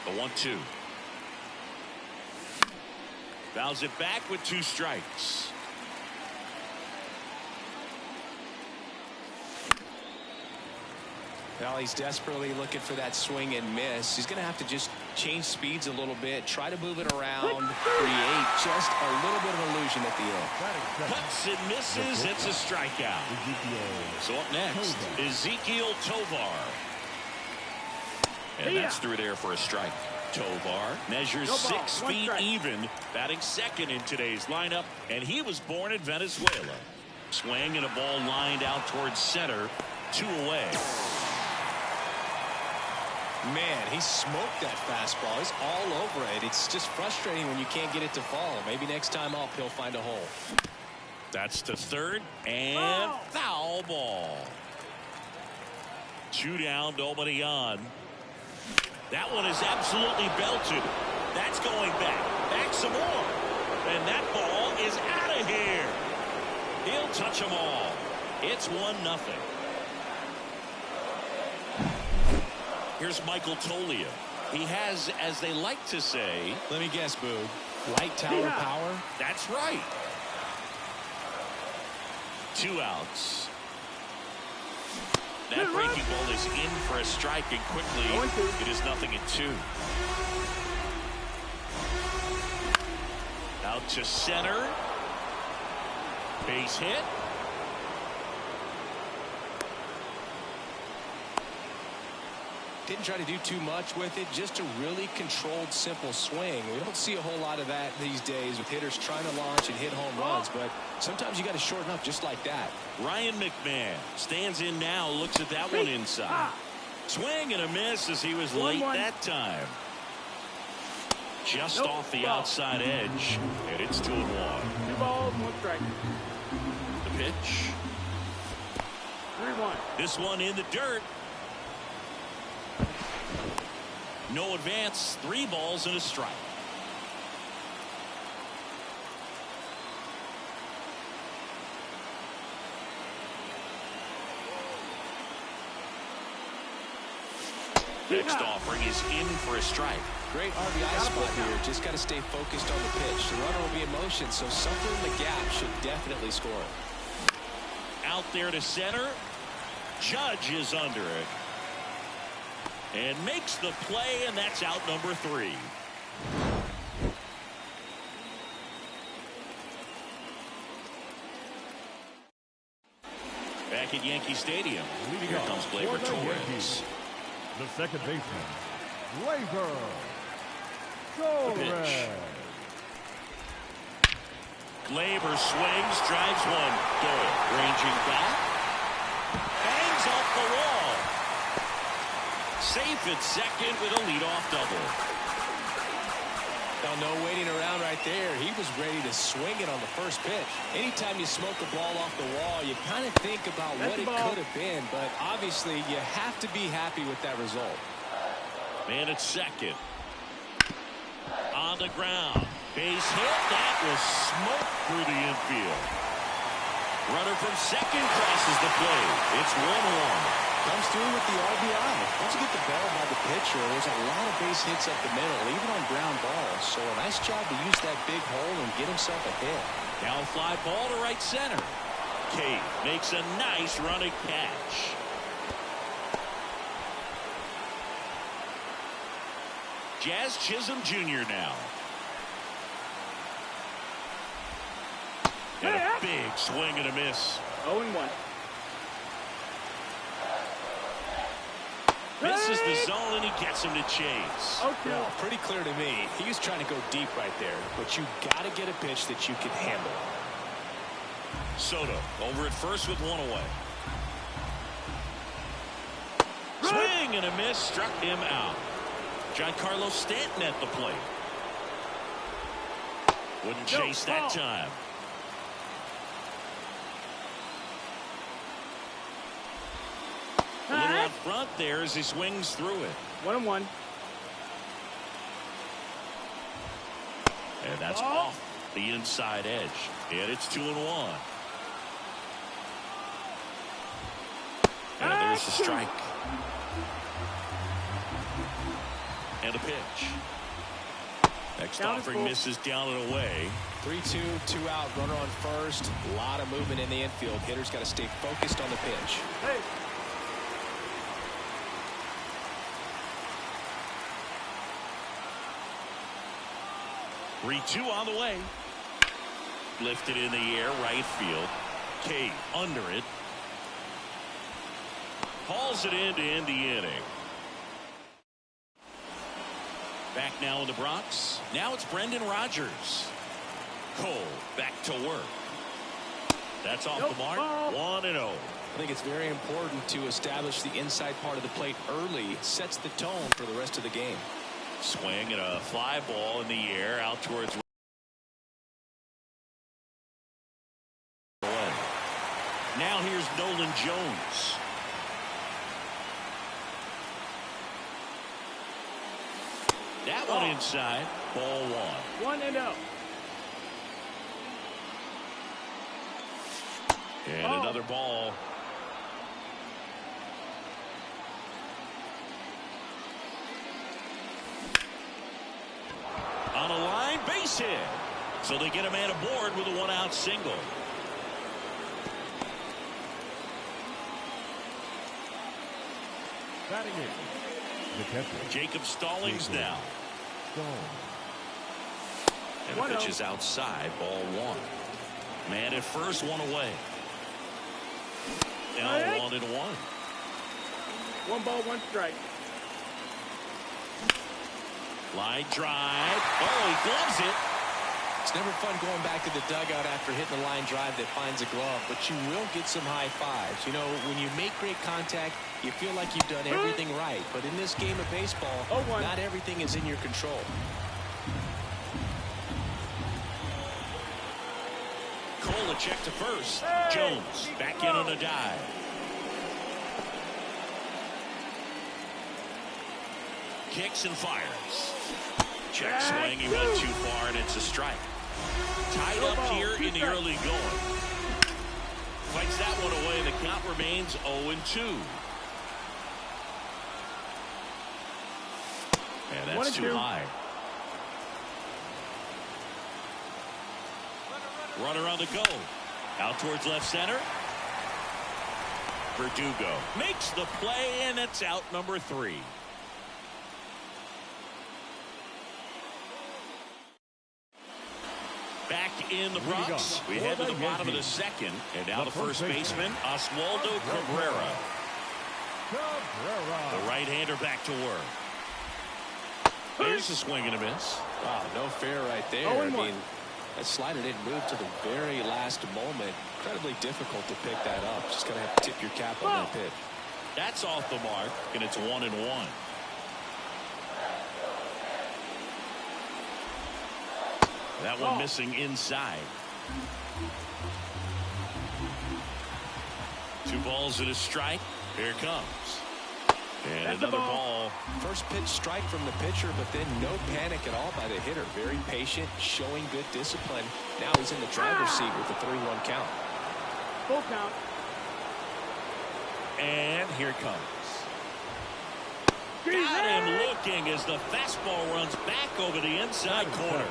The 1-2. Fouls it back with 2 strikes. Well, he's desperately looking for that swing and miss. He's going to have to just change speeds a little bit, try to move it around, create just a little bit of illusion at the end. Cuts and misses. It's a strikeout. So up next, Ezekiel Tovar. And that's through there for a strike. Tovar measures 6 feet even, batting second in today's lineup, and he was born in Venezuela. Swing and a ball lined out towards center, 2 away. Man, he smoked that fastball. He's all over it. It's just frustrating when you can't get it to fall. Maybe next time up he'll find a hole. That's to third, and foul ball. 2 down, nobody on. That one is absolutely belted. That's going back. Back some more. And that ball is out of here. He'll touch them all. It's 1-0. Here's Michael Toglia. He has, as they like to say, let me guess, Boog, light tower power? That's right. 2 outs. That breaking ball is in for a strike, and quickly it is 0-2. Out to center. Base hit. Didn't try to do too much with it, just a really controlled, simple swing. We don't see a whole lot of that these days with hitters trying to launch and hit home runs, but sometimes you got to shorten up just like that. Ryan McMahon stands in now, looks at that one inside. Swing and a miss as he was late that time. Just off the outside edge, and it's 2-1. 2 balls, 1 strike. The pitch. 3-1. This one in the dirt. No advance, 3 balls and a strike. Next offering is in for a strike. Great RBI spot here. Just got to stay focused on the pitch. The runner will be in motion, so something in the gap should definitely score. Out there to center. Judge is under it. And makes the play, and that's out number 3. Back at Yankee Stadium. Here comes Gleyber Torres. The second baseman, Gleyber Torres. Torres. Gleyber swings, drives one. Goal. Ranging back. Bangs off the wall. Safe at second with a leadoff double. Now, no waiting around right there. He was ready to swing it on the first pitch. Anytime you smoke a ball off the wall, you kind of think about what it could have been, but obviously you have to be happy with that result. Man at second. On the ground. Base hit. That was smoked through the infield. Runner from second crosses the plate. It's 1-1. Comes through with the RBI. Once you get the ball by the pitcher, there's a lot of base hits up the middle, even on ground balls. So a nice job to use that big hole and get himself a hit. Down fly ball to right center. Cade makes a nice running catch. Jazz Chisholm Jr. now. And a big swing and a miss. 0-1. Misses the zone, and he gets him to chase. Well, pretty clear to me. He was trying to go deep right there, but you got to get a pitch that you can handle. Soto over at first with 1 away. Swing and a miss, struck him out. Giancarlo Stanton at the plate. Wouldn't chase that time. A little out front there as he swings through it. 1-1. And that's off the inside edge. And it's 2-1. And there's the strike. And a pitch. Next Down offering misses down and away. 3-2, 2 out, runner on first. A lot of movement in the infield. Hitter's got to stay focused on the pitch. Hey. Three-two on the way. Lifted in the air, right field. Cave under it. Hauls it in to end the inning. Back now in the Bronx. Now it's Brendan Rodgers. Cole back to work. That's off the mark. 1-0. I think it's very important to establish the inside part of the plate early. It sets the tone for the rest of the game. Swing and a fly ball in the air out towards. Now here's Nolan Jones. That one inside. Ball 1. 1-0. And another ball. On a line, base hit. So they get a man aboard with a 1-out single. Batting in. The catcher. Jacob Stallings now. And the pitch is outside. Ball 1. Man at first, one away. Now 1-1. 1 ball, 1 strike. Line drive. Oh, he gloves it. It's never fun going back to the dugout after hitting a line drive that finds a glove, but you will get some high fives. You know, when you make great contact, you feel like you've done everything right. But in this game of baseball, not everything is in your control. Cole a check to first. Jones back in on a dive. Kicks and fires. Check swing. He went too far, and it's a strike. Tied up here in the early going. Fights that one away. The count remains 0-2. And that's too high. Runner on the go. Out towards left center. Verdugo makes the play, and it's out number 3. Back in the Bronx. We head to the bottom of the second. And now the first baseman, Oswaldo Cabrera. The right-hander back to work. There's a swing and a miss. Wow, no fair right there. I mean, that slider didn't move to the very last moment. Incredibly difficult to pick that up. Just going to have to tip your cap on that pitch. That's off the mark, and it's 1-1. That one missing inside. 2 balls and a strike. Here it comes. And another ball. First pitch strike from the pitcher, but then no panic at all by the hitter. Very patient, showing good discipline. Now he's in the driver's seat with the 3-1 count. Full count. And here it comes. Got him looking as the fastball runs back over the inside corner.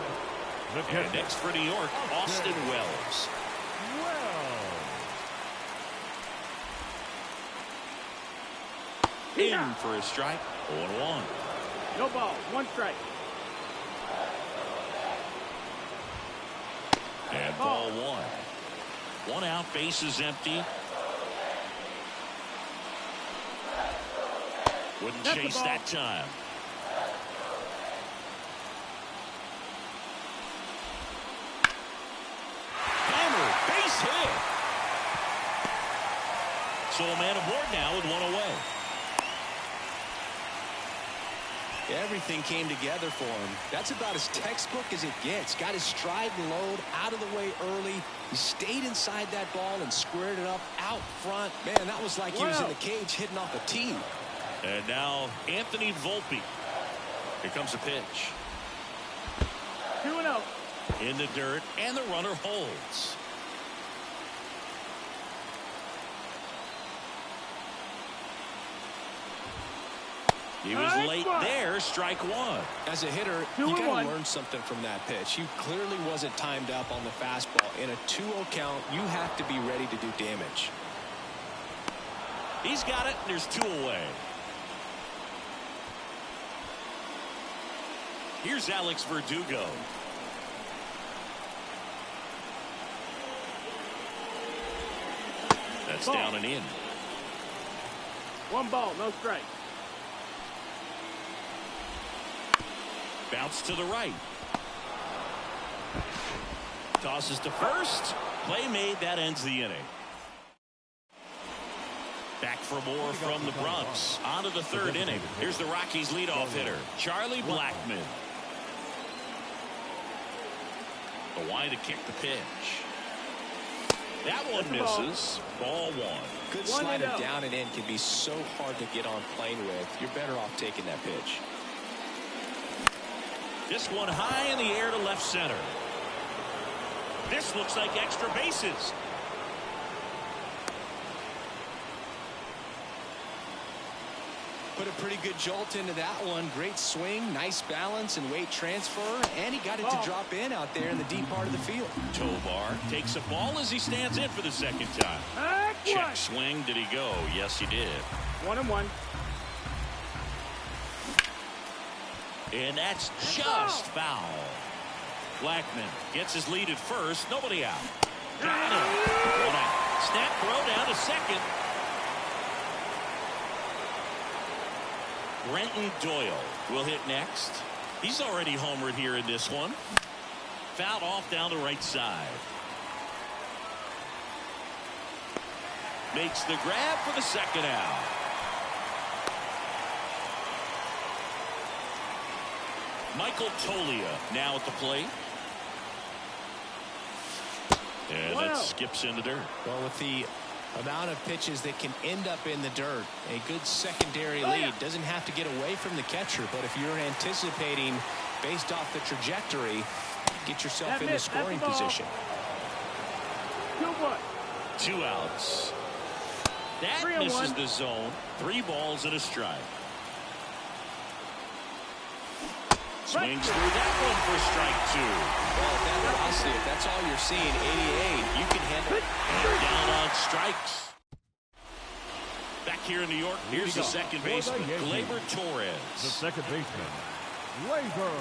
And next for New York, Austin Wells. In for a strike. 0-1. No ball. 1 strike. And ball 1. 1 out. Bases empty. Wouldn't chase that time. Hammer. Base hit. So a man aboard now with 1 away. Everything came together for him. That's about as textbook as it gets. Got his stride and load out of the way early. He stayed inside that ball and squared it up out front. Man, that was like he was in the cage hitting off a tee. And now Anthony Volpe. Here comes a pitch. 2-0. In the dirt, and the runner holds. He was late there, strike one. As a hitter, you got to learn something from that pitch. He clearly wasn't timed up on the fastball. In a 2-0 count, you have to be ready to do damage. He's got it, and there's 2 away. Here's Alex Verdugo. That's down and in. 1 ball, no strike. Bounce to the right. Tosses to first. Play made. That ends the inning. Back for more from the Bronx. On to the 3rd inning. Here's the Rockies leadoff hitter, Charlie Blackmon. The wide to kick the pitch. That one misses. Ball 1. Good slider down and in can be so hard to get on plane with. You're better off taking that pitch. This one high in the air to left center. This looks like extra bases. Put a pretty good jolt into that one. Great swing, nice balance and weight transfer, and he got it to drop in out there in the deep part of the field. Tovar takes a ball as he stands in for the 2nd time. Check swing. Did he go? Yes, he did. 1-1. And that's just foul. Blackmon gets his lead at first. Nobody out. Got him. 1 out. Snap throw down to second. Brenton Doyle will hit next. He's already homered here in this one. Fouled off down the right side. Makes the grab for the 2nd out. Michael Tolia now at the plate. And that skips in the dirt. Well, with the amount of pitches that can end up in the dirt, a good secondary lead. Doesn't have to get away from the catcher, but if you're anticipating based off the trajectory, get yourself in the scoring position. 2-1. 2 outs. That misses the zone. 3 balls and a strike. Swings through that one for strike 2. Well, at that velocity, if that's all you're seeing, 88, you can handle it. And down on strikes. Back here in New York, here's the second baseman, Gleyber Torres. The second baseman, Gleyber.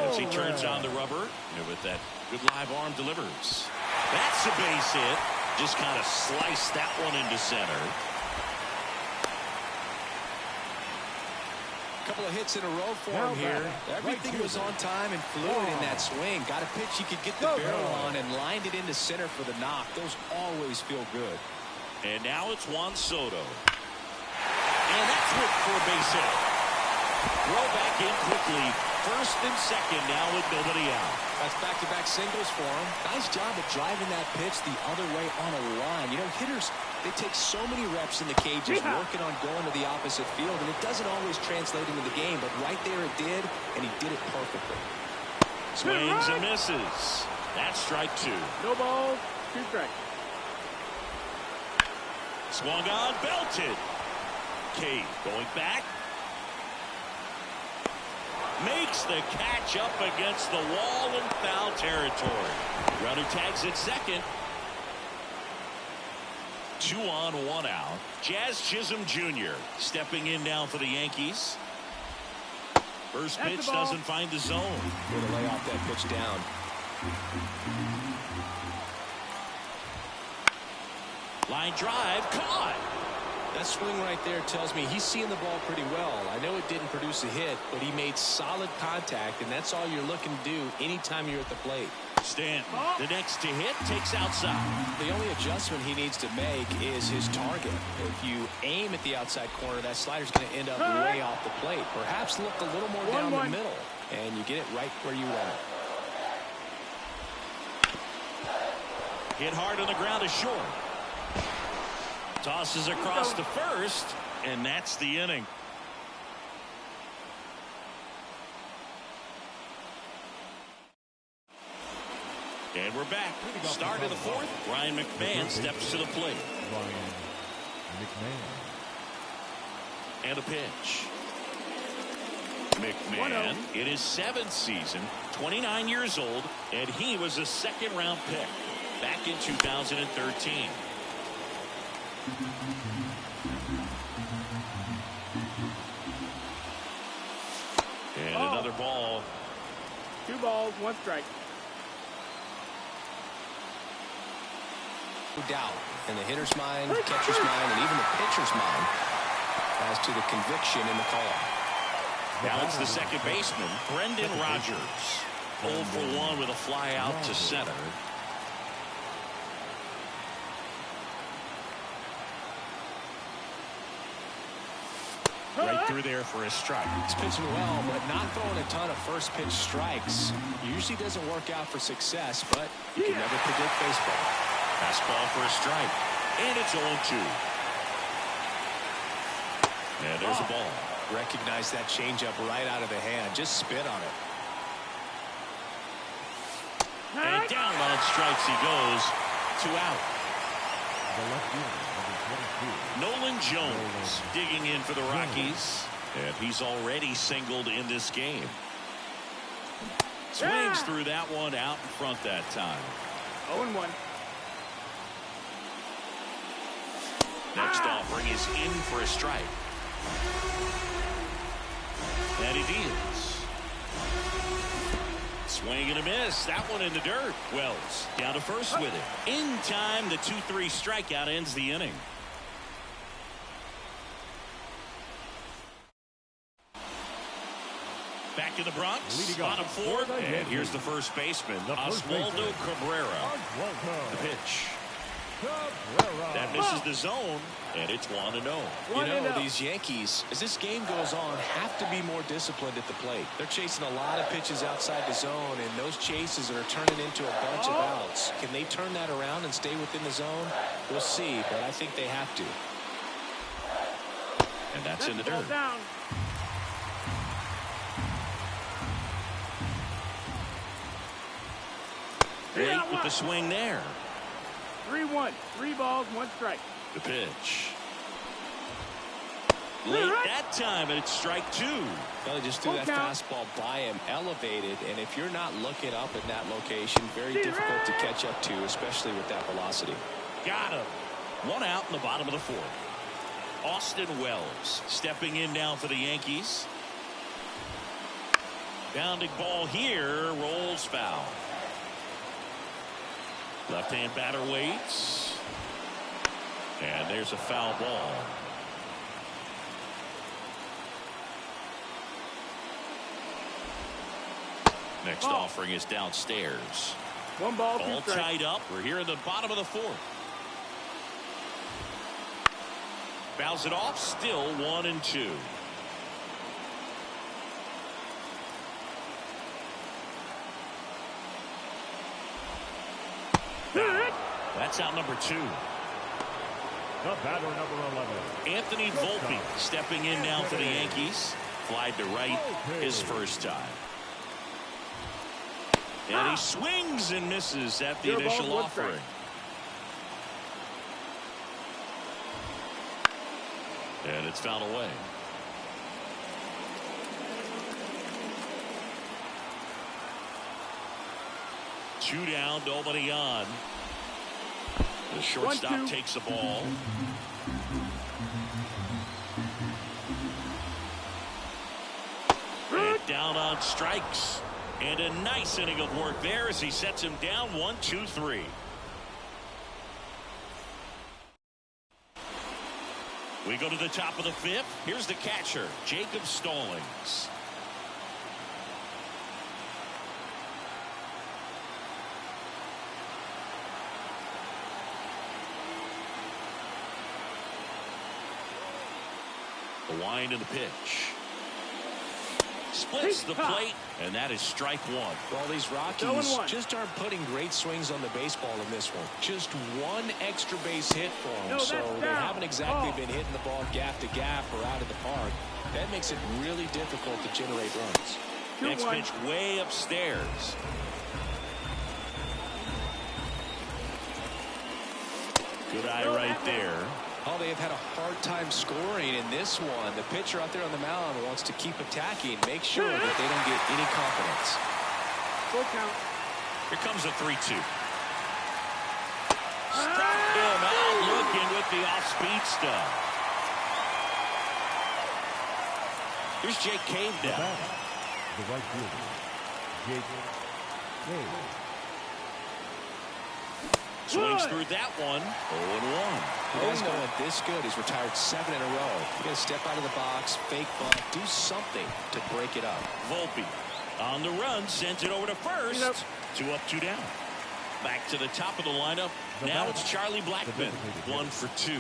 As he turns on the rubber, and with that good live arm delivers. That's a base hit. Just kind of sliced that one into center. Couple of hits in a row for him here. Everything was on time and fluid in that swing. Got a pitch he could get the barrel on and lined it into center for the knock. Those always feel good. And now it's Juan Soto. And that's whipped for a base hit. Throw back in quickly. 1st and 2nd now with nobody out. That's back-to-back singles for him. Nice job of driving that pitch the other way on a line. You know, hitters, they take so many reps in the cages working on going to the opposite field, and it doesn't always translate into the game, but right there it did, and he did it perfectly. Swings and misses. That's strike 2. No balls, 2 strikes. Swung on, belted. Cade going back. Makes the catch up against the wall in foul territory. Runner tags at second. 2 on, 1 out. Jazz Chisholm Jr. stepping in now for the Yankees. First pitch doesn't find the zone. Going to lay off that pitch down. Line drive, caught. That swing right there tells me he's seeing the ball pretty well. I know it didn't produce a hit, but he made solid contact, and that's all you're looking to do anytime you're at the plate. Stanton, the next to hit, takes outside. The only adjustment he needs to make is his target. If you aim at the outside corner, that slider's going to end up way off the plate. Perhaps look a little more down the middle, and you get it right where you want it. Hit hard on the ground is short. Tosses across to first, and that's the inning. And we're back. Start of the 4th. Ryan McMahon steps to the plate. Ryan McMahon. And a pitch. McMahon in his 7th season, 29 years old, and he was a second-round pick back in 2013. And another ball. 2 balls, 1 strike. No doubt in the hitter's mind, catcher's mind, and even the pitcher's mind as to the conviction in the call. Now it's the second baseman, Brendan Rodgers. 0 for 1 with a fly out to center. Right through there for a strike. He's pitching well, but not throwing a ton of first pitch strikes. Usually doesn't work out for success, but you can never predict baseball. Fastball for a strike. And it's 0-2. And there's a ball. Recognize that changeup right out of the hand. Just spit on it. And down on strikes he goes. 2 out. Nolan Jones digging in for the Rockies. And he's already singled in this game. Swings through that one out in front that time. 0-1. Next offering is in for a strike. And it is. Swing and a miss. That one in the dirt. Wells down to first with it. In time, the 2-3 strikeout ends the inning. Back in the Bronx, bottom 4th, and here's the first baseman, Oswaldo Cabrera. The pitch. That misses the zone, and it's 1-0. You know, these Yankees, as this game goes on, have to be more disciplined at the plate. They're chasing a lot of pitches outside the zone, and those chases are turning into a bunch of outs. Can they turn that around and stay within the zone? We'll see, but I think they have to. And that's in the dirt. Down. Late with the swing there. 3-1. 3 balls, 1 strike. The pitch. Late that time, and it's strike 2. Well, they just threw that fastball by him, elevated, and if you're not looking up in that location, very difficult to catch up to, especially with that velocity. Got him. 1 out in the bottom of the 4th. Austin Wells stepping in now for the Yankees. Bounding ball here, rolls foul. Left-hand batter waits. And there's a foul ball. Next offering is downstairs. 1 ball, 2 All strikes. tied up. We're here in the bottom of the 4th. Fouls it off. Still 1-2. That's out number 2. The batter, number 11. Anthony Volpe stepping in now for the Yankees. Flied to right his first time. And he swings and misses at the initial offering. And it's fouled away. Two down, nobody on. The shortstop takes the ball. And down on strikes. And a nice inning of work there as he sets him down 1-2-3. We go to the top of the 5th. Here's the catcher, Jacob Stallings. The wind of the pitch. Splits the plate, and that is strike 1. Well, these Rockies just aren't putting great swings on the baseball in this one. Just 1 extra base hit for them, so they haven't exactly been hitting the ball gap to gap or out of the park. That makes it really difficult to generate runs. Next pitch way upstairs. Good eye right there. Oh, they they've had a hard time scoring in this one. The pitcher out there on the mound wants to keep attacking, make sure that they don't get any confidence. Full count. Here comes a 3-2. Struck him out looking with the off-speed stuff. Here's Jake Cave down. The right fielder, Jake Cave. Swings through that one. 0-1. The guy's going this good. He's retired 7 in a row. You got to step out of the box, fake bunt, do something to break it up. Volpe on the run, sends it over to first. 2 up, 2 down. Back to the top of the lineup. Now it's Charlie Blackmon. 1 for 2.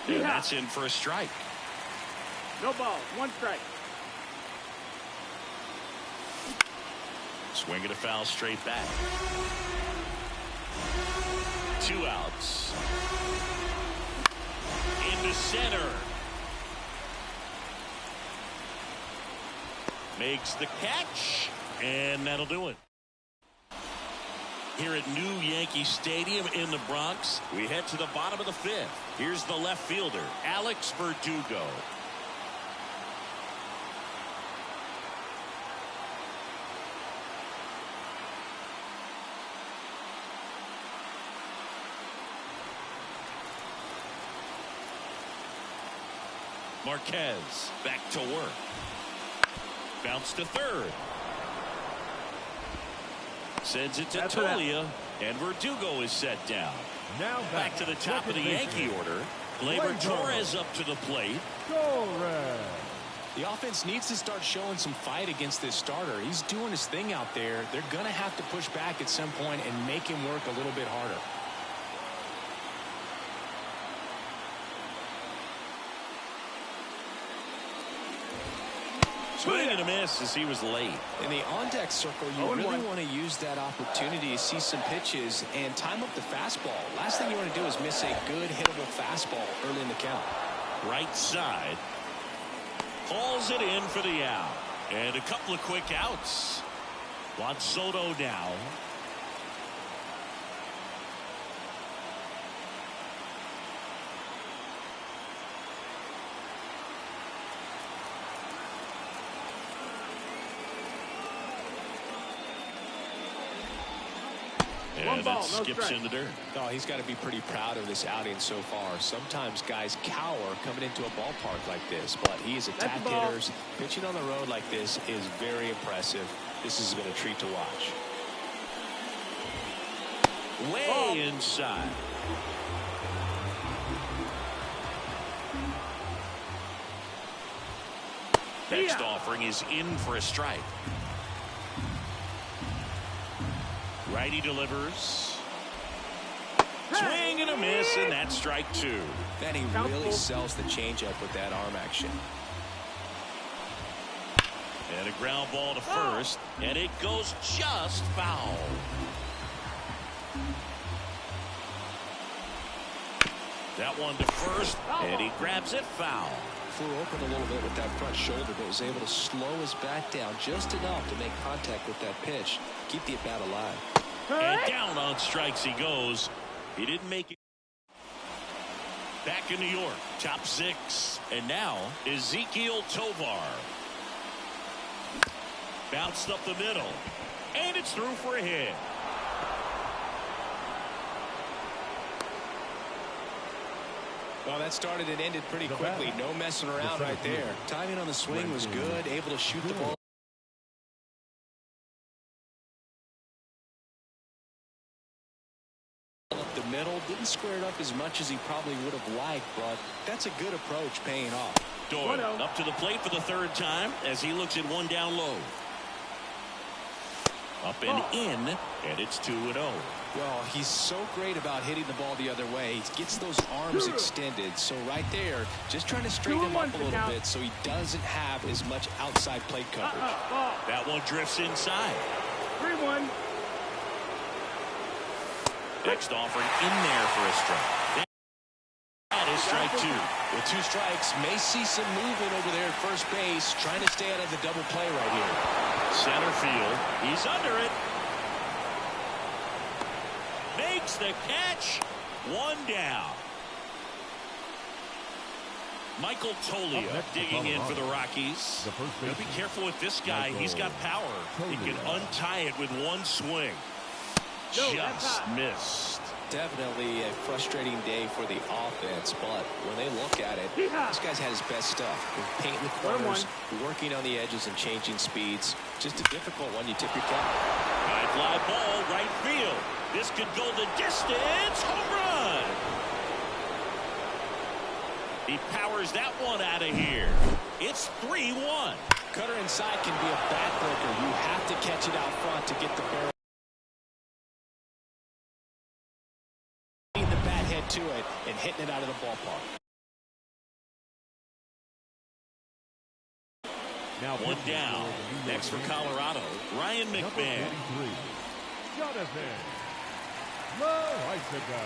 And that's in for a strike. No ball. 1 strike. Swing and a foul straight back. 2 outs. Into center. Makes the catch, and that'll do it. Here at New Yankee Stadium in the Bronx, we head to the bottom of the 5th. Here's the left fielder, Alex Verdugo. Marquez back to work. Bounce to third. Sends it to Tolia, and Verdugo is set down. Now back to the top of the Yankee order. Gleyber Torres up to the plate. The offense needs to start showing some fight against this starter. He's doing his thing out there. They're going to have to push back at some point and make him work a little bit harder. Swing and a miss as he was late. In the on-deck circle, you really want to use that opportunity to see some pitches and time up the fastball. Last thing you want to do is miss a good hittable fastball early in the count. Right side. Hauls it in for the out. And a couple of quick outs. Juan Soto now. And it skips in the dirt. Oh, he's got to be pretty proud of this outing so far. Sometimes guys cower coming into a ballpark like this, but he is attack hitters. Pitching on the road like this is very impressive. This has been a treat to watch. Way inside. Next offering is in for a strike. Righty delivers. Swing and a miss, and that's strike 2. Then he really sells the changeup with that arm action. And a ground ball to first, and it goes just foul. That one to first, and he grabs it foul. Flew open a little bit with that front shoulder, but was able to slow his back down just enough to make contact with that pitch. Keep the at-bat alive. And down on strikes he goes. He didn't make it. Back in New York, top 6. And now Ezequiel Tovar. Bounced up the middle. And it's through for a hit. Well, that started and ended pretty quickly. No messing around right there. Timing on the swing was good. Able to shoot the ball up the middle. Didn't square it up as much as he probably would have liked, but that's a good approach paying off. Doyle up to the plate for the 3rd time as he looks at one down low. Up and in, and it's 2-0. Well, he's so great about hitting the ball the other way. He gets those arms extended. So right there, just trying to straighten him up a little bit so he doesn't have as much outside plate coverage. That one drifts inside. 3-1. Next offering in there for a strike. That is strike 2. With 2 strikes, may see some movement over there at first base, trying to stay out of the double play right here. Center field. He's under it. makes the catch. One down. Michael Tolia digging in for the Rockies. Be careful with this guy. He's got power. He can untie it with one swing. Just missed. Definitely a frustrating day for the offense, but when they look at it, this guy's had his best stuff. Painting the corners, working on the edges, and changing speeds. Just a difficult one. You tip your cap. High fly ball, right field. This could go the distance. Home run. He powers that one out of here. It's 3-1. Cutter inside can be a backbreaker. You have to catch it out front to get the barrel. The bat head to it and hitting it out of the ballpark. Now one down. Next for Colorado, Ryan McMahon. Jonathan Loaizaga.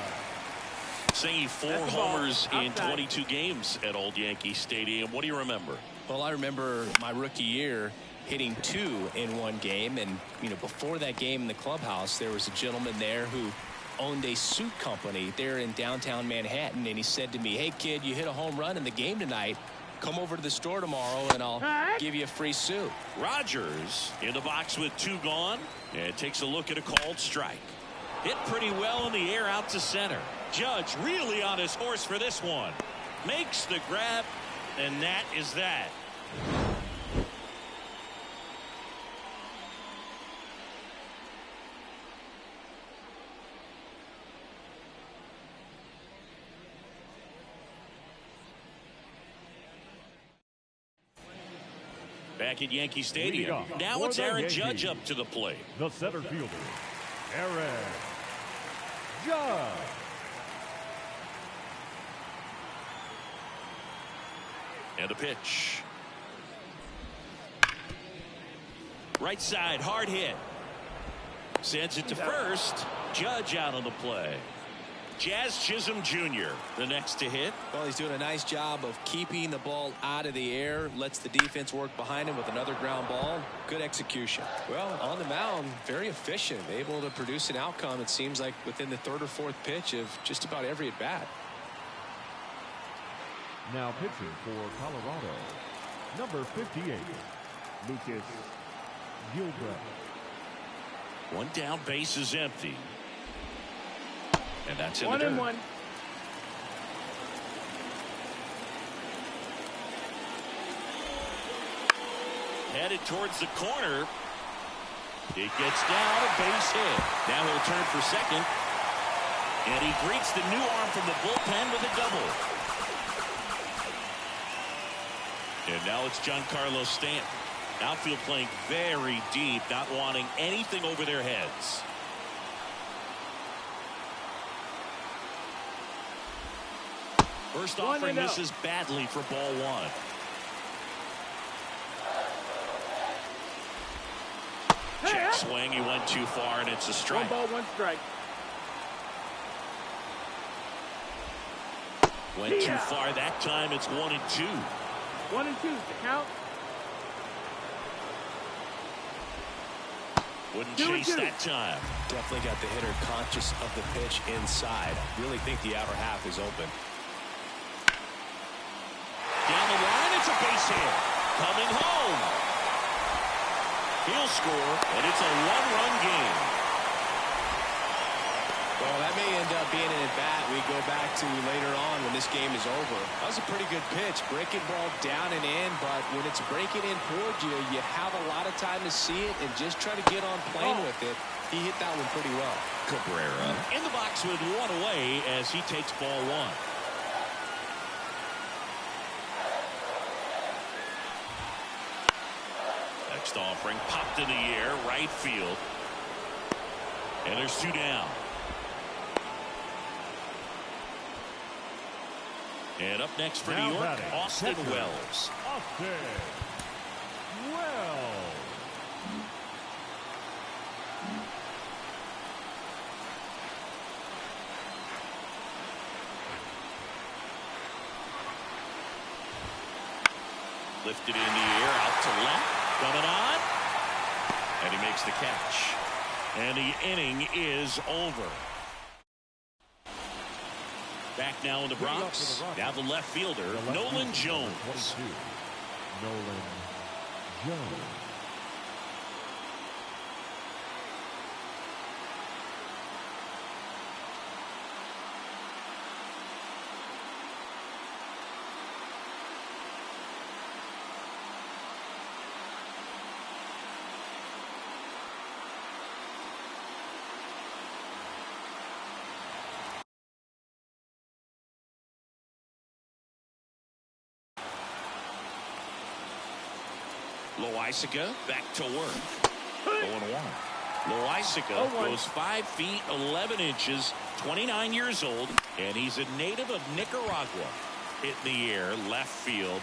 Singing 4 homers in 22 games at Old Yankee Stadium. What do you remember? Well, I remember my rookie year hitting 2 in one game, and before that game in the clubhouse, there was a gentleman there who owned a suit company there in downtown Manhattan, and he said to me, "Hey kid, you hit a home run in the game tonight. Come over to the store tomorrow and I'll give you a free suit." Rogers in the box with 2 gone, and takes a look at a called strike. Hit pretty well in the air out to center. Judge really on his horse for this one. Makes the grab, and that is that. Back at Yankee Stadium. Now it's Aaron Judge up to the plate. The center fielder, Aaron Judge. And a pitch. Right side, hard hit. Sends it to first. Judge out on the play. Jazz Chisholm Jr., the next to hit. Well, he's doing a nice job of keeping the ball out of the air. Lets the defense work behind him with another ground ball. Good execution. Well, on the mound, very efficient. Able to produce an outcome, it seems like, within the 3rd or 4th pitch of just about every at-bat. Now pitching for Colorado, number 58, Lucas Gilbert. One down, base is empty. And that's in 1-1. Headed towards the corner. It gets down, a base hit. Now he'll turn for second. And he greets the new arm from the bullpen with a double. And now it's Giancarlo Stanton. Outfield playing very deep, not wanting anything over their heads. First offering misses badly for ball 1. Check swing. He went too far, and it's a strike. 1 ball, 1 strike. Went too far that time. It's 1-2. 1-2 to count. Wouldn't chase that time. Definitely got the hitter conscious of the pitch inside. Really think the outer half is open. Down the line, it's a base hit. Coming home. He'll score, and it's a 1-run game. Well, that may end up being an at-bat we go back to later on when this game is over. That was a pretty good pitch. Breaking ball down and in, but when it's breaking in towards you, you have a lot of time to see it and just try to get on plane with it. He hit that one pretty well. Cabrera in the box with 1 away as he takes ball 1. Next offering popped in the air, right field. And there's 2 down. And up next for New York, Austin Wells. Austin Wells. Lifted in the air, out to left. Coming on. And he makes the catch. And the inning is over. Back now in the Bronx. Now the left fielder, Nolan Jones. 22, Nolan Jones. Loaisiga back to work. 0-1. Loaisiga goes 5 feet 11 inches, 29 years old, and he's a native of Nicaragua. Hit in the air, left field.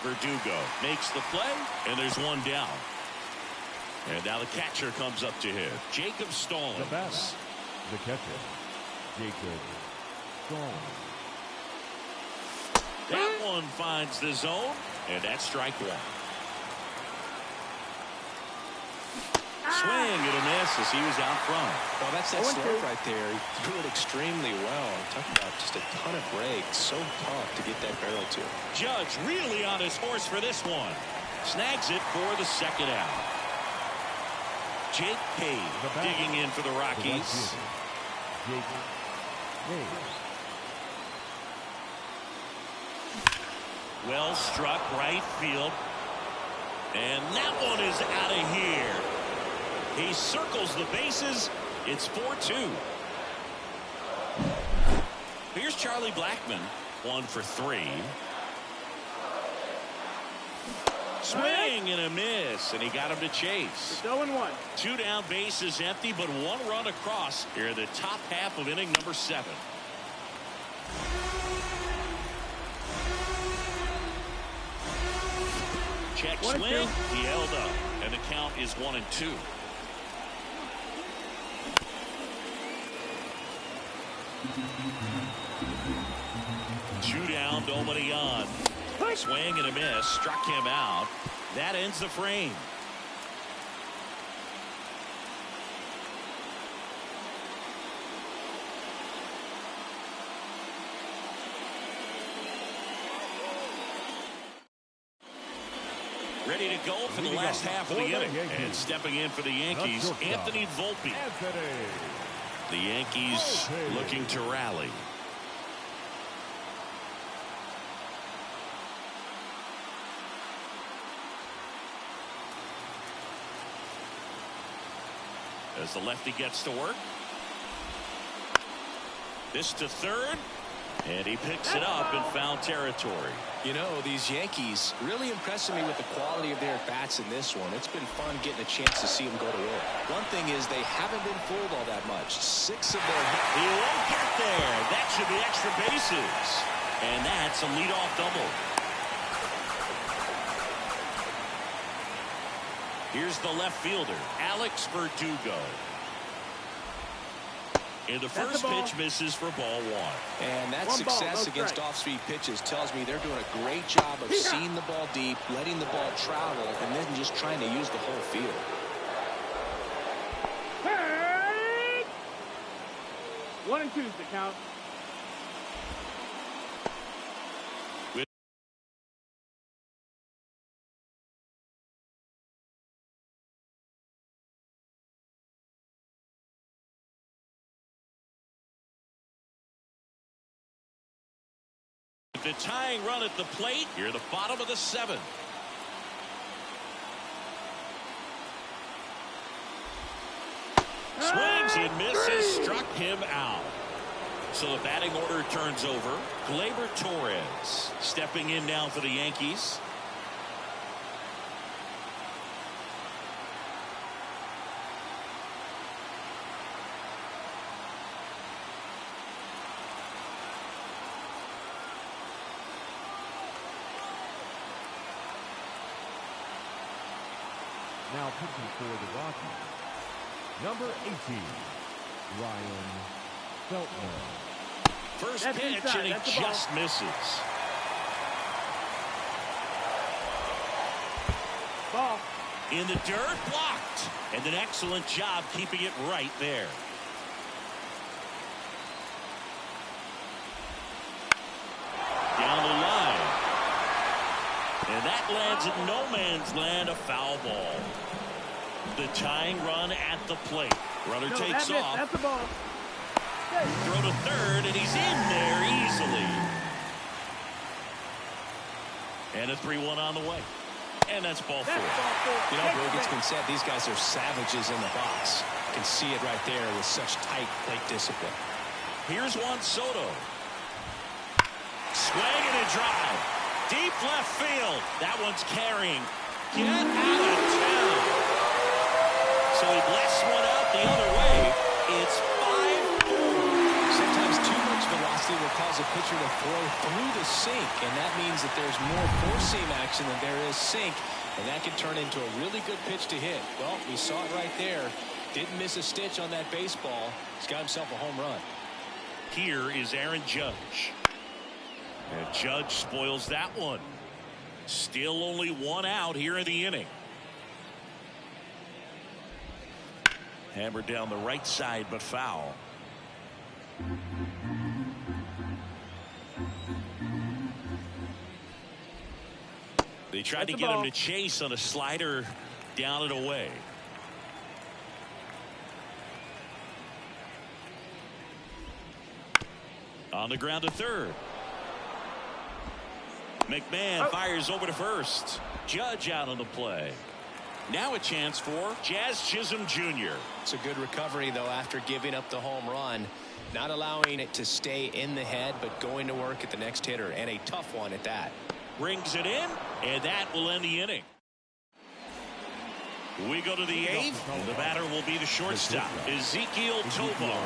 Verdugo makes the play, and there's one down. And now the catcher comes up to him, Jacob Stallings. The batter, the catcher, Jacob Stallings. That one finds the zone, and that's strike one. Swing and a miss as he was out front. Well, that's that slope right there. He threw it extremely well. Talk about just a ton of breaks. So tough to get that barrel to. Judge really on his horse for this one. Snags it for the second out. Jake Cave digging in for the Rockies. Jake Cave. Well struck right field. And that one is out of here. He circles the bases. It's 4-2. Here's Charlie Blackmon, 1 for 3. Swing and a miss, and he got him to chase. 0-1. 2 down, bases empty, but 1 run across here in the top half of inning number 7. Check swing. He held up, and the count is 1-2. Two down, Dominion. Swing and a miss, struck him out. That ends the frame. Ready to go for the last half of the inning. And stepping in for the Yankees, Anthony Volpe. The Yankees looking to rally. As the lefty gets to work. This to third. And he picks it up in foul territory. You know, these Yankees really impressing me with the quality of their bats in this one. It's been fun getting a chance to see them go to work. One thing is they haven't been fooled all that much. 6 of their... He won't get there. That should be extra bases. And that's a leadoff double. Here's the left fielder, Alex Verdugo. And the first pitch misses for ball 1. And that success against off-speed pitches tells me they're doing a great job of seeing the ball deep, letting the ball travel, and then just trying to use the whole field. Hey! 1-2 is the count. The tying run at the plate. Here, the bottom of the 7th. Swings and misses, struck him out. So the batting order turns over. Gleyber Torres stepping in now for the Yankees. Now pitching for the Rockies, number 18, Ryan Feltner. First That's pitch, inside. and he just misses. Ball. In the dirt, blocked. And an excellent job keeping it right there. finds it in no man's land, a foul ball. The tying run at the plate. Runner takes off. That's the ball. Throw to third, and he's in there easily. And a 3-1 on the way. And that's ball four. You know, Greg, it's been said these guys are savages in the box. You can see it right there with such tight plate discipline. Here's Juan Soto. Swing and a drive. Deep left field. That one's carrying. Get out of town. So he blasts one out the other way. It's 5-4. Sometimes too much velocity will cause a pitcher to throw through the sink, and that means that there's more four-seam action than there is sink, and that can turn into a really good pitch to hit. Well, we saw it right there. Didn't miss a stitch on that baseball. He's got himself a home run. Here is Aaron Judge. And Judge spoils that one. Still only one out here in the inning. Hammered down the right side, but foul. They tried to get him to chase on a slider down and away. On the ground to third. McMahon fires over to first. Judge out on the play. Now a chance for Jazz Chisholm Jr. It's a good recovery, though, after giving up the home run. Not allowing it to stay in the head, but going to work at the next hitter, and a tough one at that. Brings it in, and that will end the inning. We go to the eighth. The batter will be the shortstop, Ezekiel Tovar.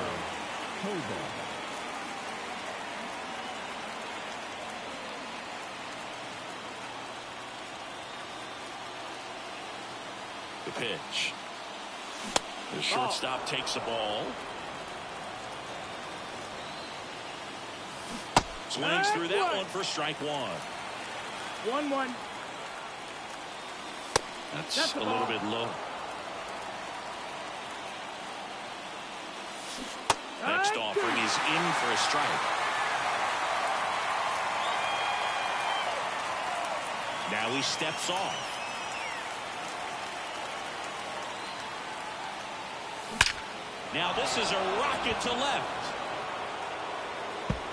The pitch. The shortstop takes the ball. Swings through that one for strike one. 1-1. That's a little bit low. Next offering is in for a strike. Now he steps off. Now this is a rocket to left.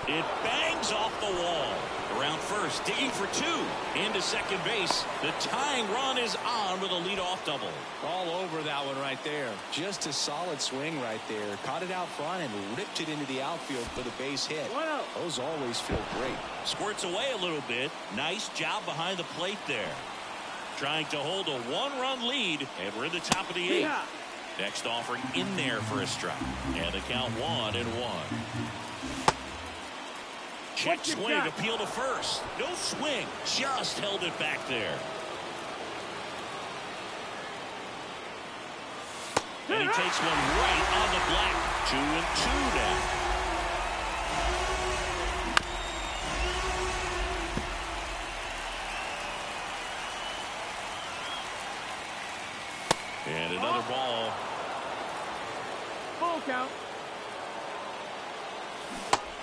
It bangs off the wall. Around first, digging for two. Into second base. The tying run is on with a leadoff double. All over that one right there. Just a solid swing right there. Caught it out front and ripped it into the outfield for the base hit. Those always feel great. Squirts away a little bit. Nice job behind the plate there. Trying to hold a one-run lead, and we're in the top of the eighth. Next offering in there for a strike. And the count 1-1. Check swing, appeal to first. No swing, just held it back there. And he takes one right on the black. 2-2 now. And another ball. Full count.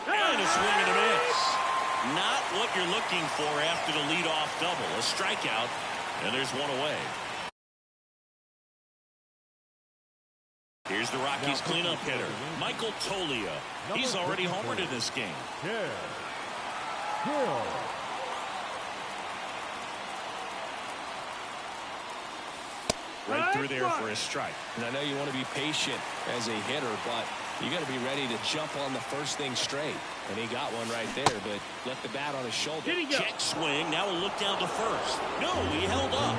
And a swing and a miss. Not what you're looking for after the leadoff double. A strikeout, and there's one away. Here's the Rockies cleanup hitter, Michael Toglia. He's already homered in this game. Right through there for a strike. And I know you want to be patient as a hitter, but you got to be ready to jump on the first thing straight. And he got one right there, but left the bat on his shoulder. Check swing. Now we'll look down to first. No, he held up.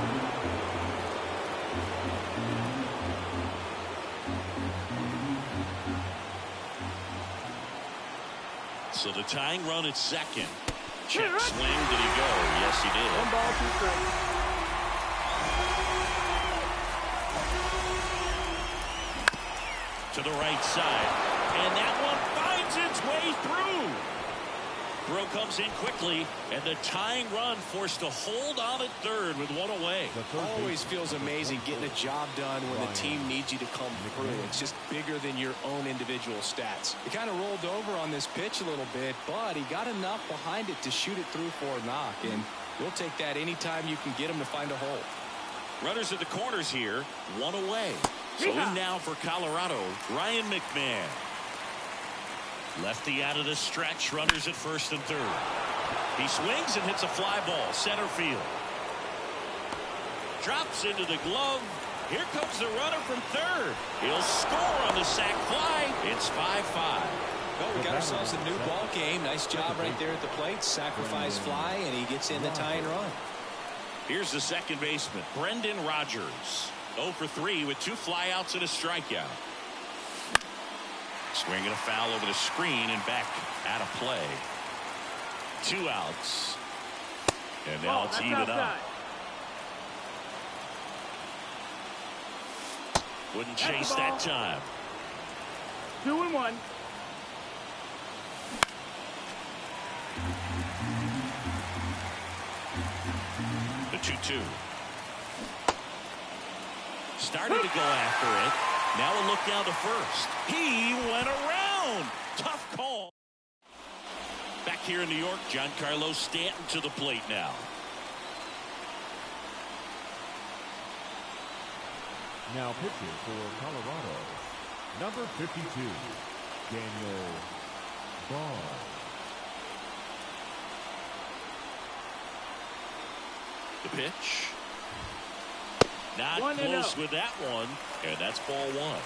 So the tying run at second. Check swing. Did he go? Yes, he did. 1 ball, 2 strikes. To the right side, and that one finds its way through. Throw comes in quickly, and the tying run forced to hold on at third with one away. Always feels amazing getting a job done when the team needs you to come through. It's just bigger than your own individual stats. He kind of rolled over on this pitch a little bit, but he got enough behind it to shoot it through for a knock, and We'll take that anytime you can get them to find a hole. Runners at the corners here, one away. So in now for Colorado, Ryan McMahon. Lefty out of the stretch, runners at first and third. He swings and hits a fly ball, center field. Drops into the glove. Here comes the runner from third. He'll score on the sac fly. It's 5-5. Well, we got ourselves a new ball game. Nice job right there at the plate. Sacrifice fly, and he gets in the tying run. Here's the second baseman, Brendan Rodgers. 0 for 3 with 2 flyouts and a strikeout. Swinging a foul over the screen and back out of play. 2 outs. And now it's even up. Wouldn't chase that time. 2-1. The 2-2. Started to go after it. Now a look down to first. He went around. Tough call. Back here in New York, Giancarlo Stanton to the plate now. Now pitching for Colorado, number 52, Daniel Ball. The pitch. Not 1-0. close with that one, and that's ball 1.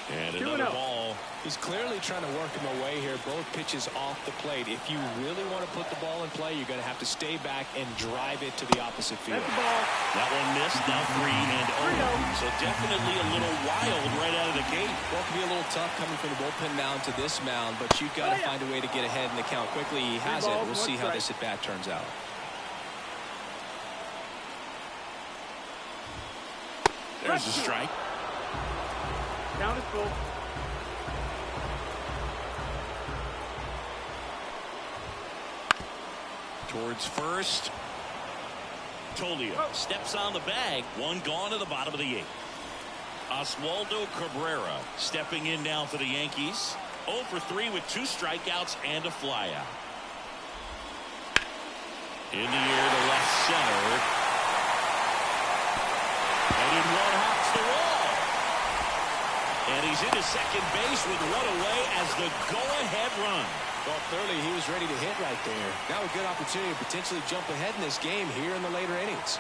And another ball. He's clearly trying to work him away here. Both pitches off the plate. If you really want to put the ball in play, you're going to have to stay back and drive it to the opposite field. That one missed. Now 3-0. So definitely a little wild right out of the gate. Well, it can be a little tough coming from the bullpen mound to this mound, but you've got to find a way to get ahead in the count quickly. He has it. We'll see how this at bat turns out. There's a strike. Count is full. Towards first. Tolio steps on the bag. 1 gone to the bottom of the 8th. Oswaldo Cabrera stepping in now for the Yankees. 0 for 3 with 2 strikeouts and a flyout. In the air to left center. And in one hops the wall. And he's into second base with 1 away as the go-ahead run. Well, clearly he was ready to hit right there. Now a good opportunity to potentially jump ahead in this game here in the later innings.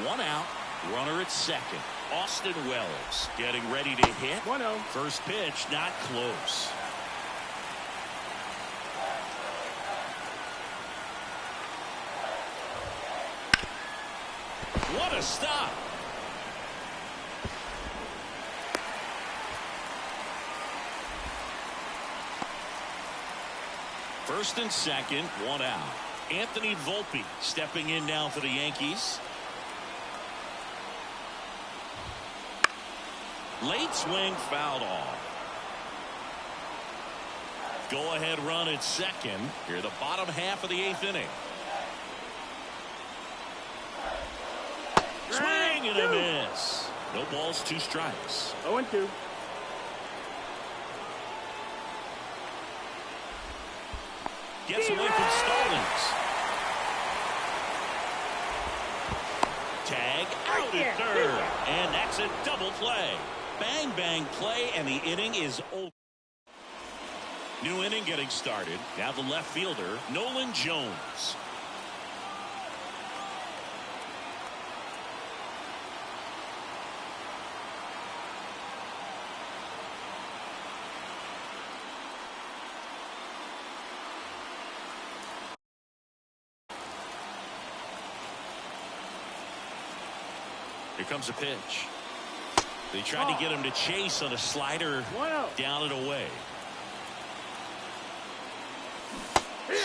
1 out, runner at second. Austin Wells getting ready to hit. 1-0. First pitch, not close. What a stop. First and second, 1 out. Anthony Volpe stepping in now for the Yankees. Late swing, fouled off. Go ahead run at second. Here the bottom half of the 8th inning. Swing and a miss. No balls, 2 strikes. 0-2. Gets away from Stallings. Tag out at third. And that's a double play. Bang, bang play, and the inning is over. New inning getting started. Now the left fielder, Nolan Jones. Here comes a pitch. They tried to get him to chase on a slider down and away.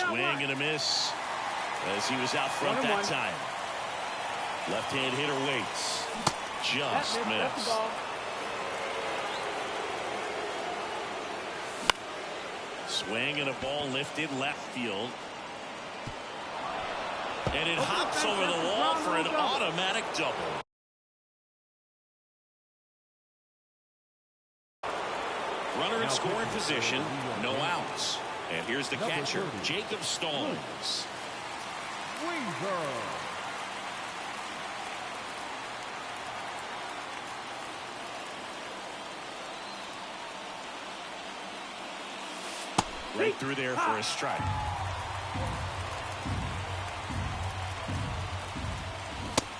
Swing and a miss as he was out front that time. Left-hand hitter waits. Just missed. Swing and a ball lifted left field. And it hops over the wall for an automatic double. Runner in scoring position, no outs. And here's the catcher, Jacob Stallings. Weaver. Right through there for a strike.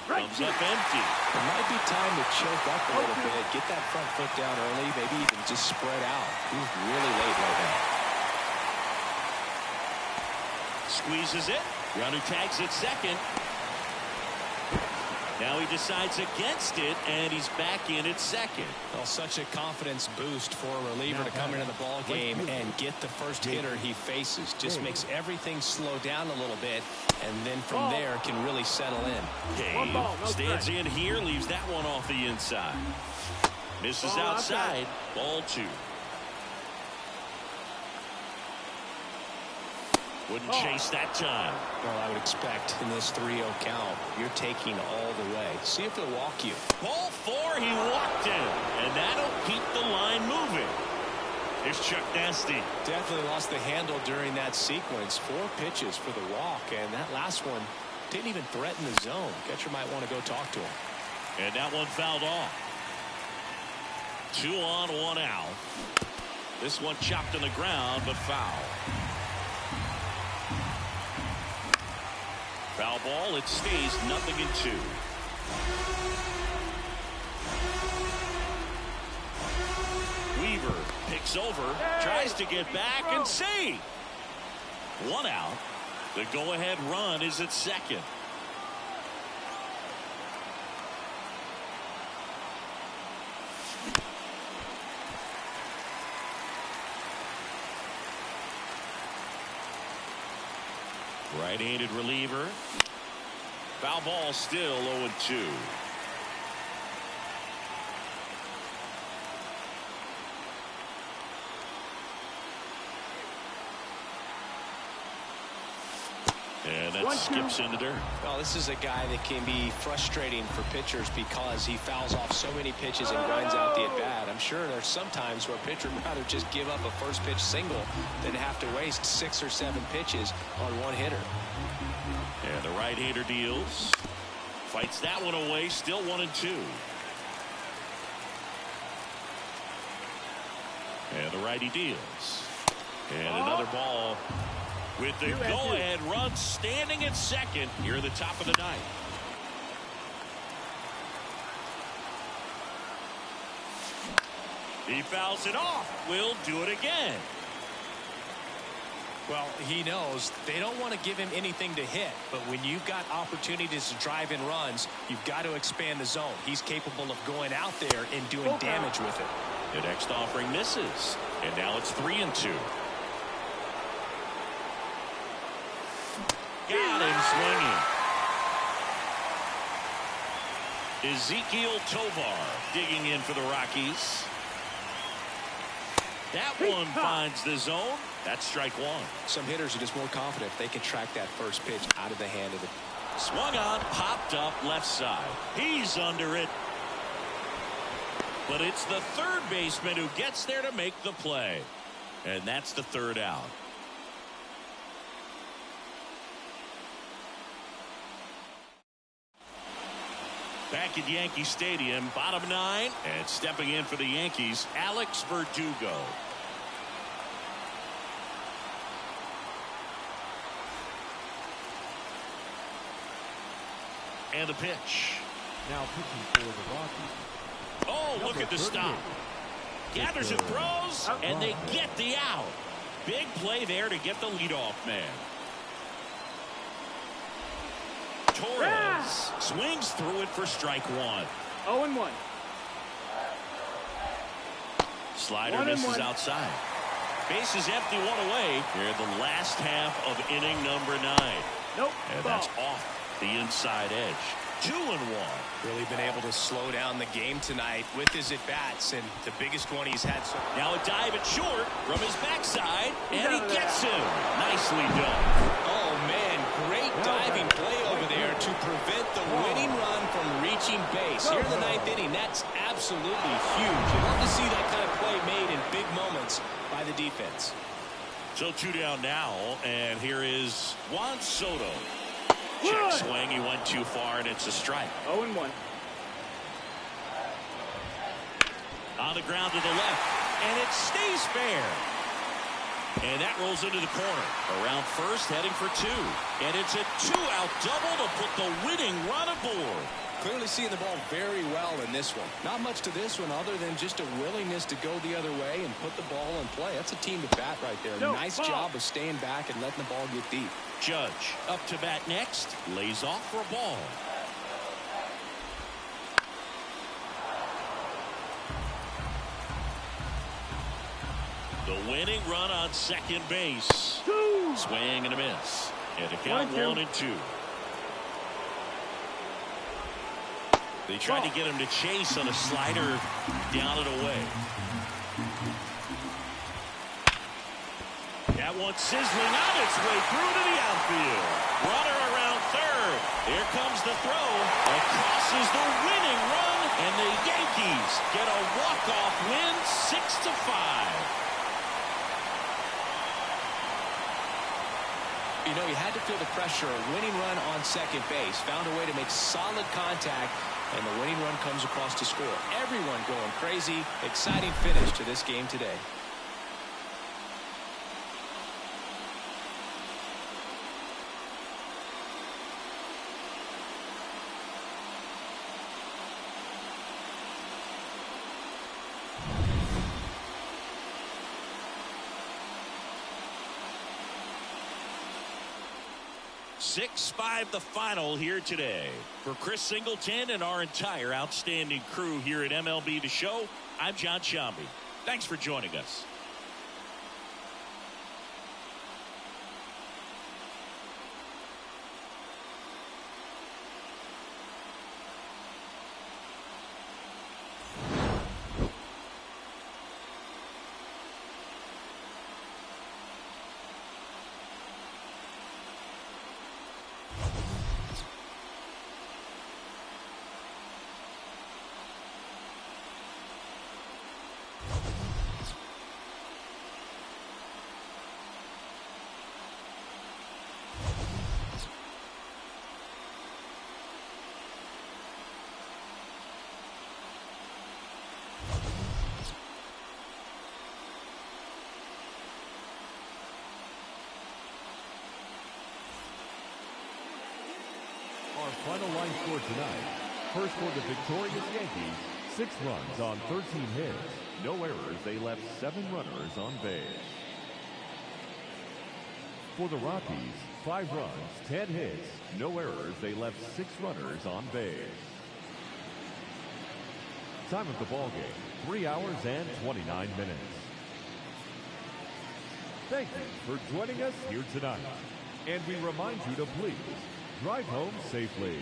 Comes up empty. It might be time to choke up a little bit, get that front foot down early, maybe even just spread out. He's really late right now. Squeezes it. Runner tags it second. Now he decides against it, and he's back in at second. Well, such a confidence boost for a reliever to come into the ball game and get the first hitter he faces. Just makes everything slow down a little bit, and then from there can really settle in. Cave stands in here, leaves that one off the inside. Misses outside. Ball 2. Wouldn't chase that time. Well, I would expect in this 3-0 count, you're taking all the way. See if they'll walk you. Ball 4, he walked in, and that'll keep the line moving. Here's Chuck Nasty. Definitely lost the handle during that sequence. 4 pitches for the walk, and that last one didn't even threaten the zone. Catcher might want to go talk to him. And that one fouled off. 2 on, 1 out. This one chopped on the ground, but foul. Foul ball, it stays 0-2. Weaver picks over, tries to get back and see. 1 out. The go-ahead run is at second. Right-handed reliever. Foul ball, still 0-2. And that skips into dirt. Well, this is a guy that can be frustrating for pitchers because he fouls off so many pitches and grinds out the at-bat. I'm sure there's some times where a pitcher would rather just give up a first pitch single than have to waste 6 or 7 pitches on one hitter. And the right-hander deals. Fights that one away, still 1-2. And the righty deals. And another ball. With the go-ahead run standing at second here at the top of the ninth. He fouls it off. Will do it again. Well, he knows they don't want to give him anything to hit, but when you've got opportunities to drive in runs, you've got to expand the zone. He's capable of going out there and doing damage with it. The next offering misses, and now it's 3-2. Got him swinging. Ezekiel Tovar digging in for the Rockies. That one finds the zone. That's strike 1. Some hitters are just more confident if they can track that first pitch out of the hand of the. Swung on, popped up left side. He's under it. But it's the third baseman who gets there to make the play. And that's the 3rd out. Back at Yankee Stadium, bottom 9, and stepping in for the Yankees, Alex Verdugo. And the pitch. Now pitching for the Rockies. Oh, look at the stop. Gathers and throws, and they get the out. Big play there to get the leadoff man. Torres swings through it for strike 1. 0-1. Slider misses outside. Base is empty, 1 away. Here in the last half of inning number 9. Nope. And that's off the inside edge. 2-1. Really been able to slow down the game tonight with his at-bats, and the biggest one he's had so. Now a dive at short from his backside, and he gets him. Nicely done. Oh man, great diving play over there to prevent the winning run from reaching base. Here in the ninth inning, that's absolutely huge. You love to see that kind of play made in big moments by the defense. So 2 down now, and here is Juan Soto. Check swing, he went too far, and it's a strike. 0-1. On the ground to the left, and it stays fair. And that rolls into the corner. Around first, heading for 2. And it's a 2-out double to put the winning run aboard. Clearly seeing the ball very well in this one. Not much to this one other than just a willingness to go the other way and put the ball in play. That's a team to bat right there. Nice job of staying back and letting the ball get deep. Judge up to bat next. Lays off for a ball. The winning run on second base. Swing and a miss. And a count 1-2. They tried to get him to chase on a slider down and away. That one sizzling on its way through to the outfield. Runner around third. Here comes the throw. Across is the winning run. And the Yankees get a walk-off win 6-5. You know, you had to feel the pressure. A winning run on second base. Found a way to make solid contact, and the winning run comes across to score. Everyone going crazy. Exciting finish to this game today. Six 6-5 the final here today. For Chris Singleton and our entire outstanding crew here at MLB The Show, I'm John Shambi. Thanks for joining us. Our final line score tonight. First for the victorious Yankees, 6 runs on 13 hits. No errors, they left 7 runners on base. For the Rockies, 5 runs, 10 hits. No errors, they left 6 runners on base. Time of the ball game, 3 hours and 29 minutes. Thank you for joining us here tonight. And we remind you to please drive home safely.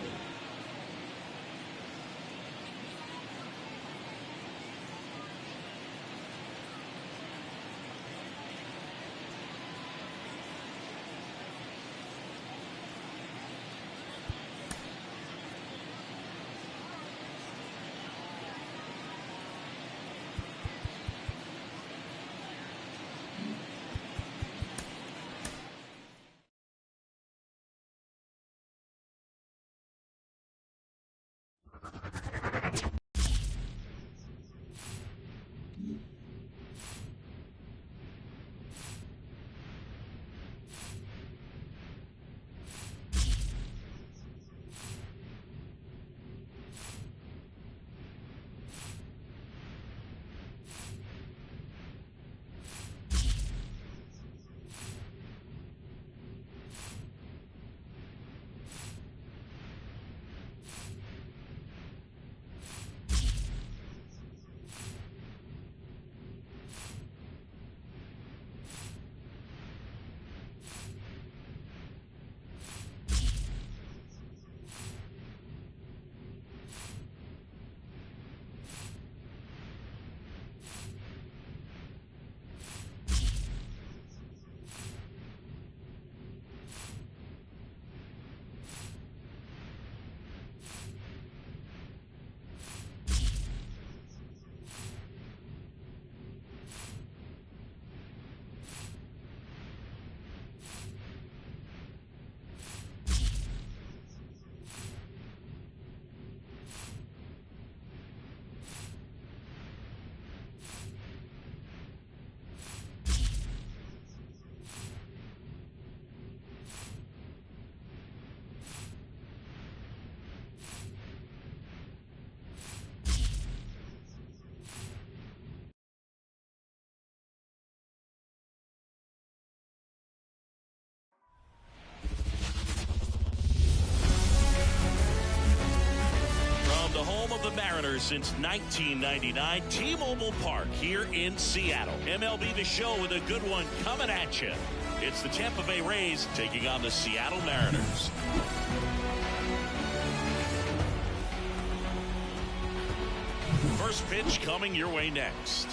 Mariners since 1999. T-Mobile Park here in Seattle. MLB The Show with a good one coming at you. It's the Tampa Bay Rays taking on the Seattle Mariners. First pitch coming your way next.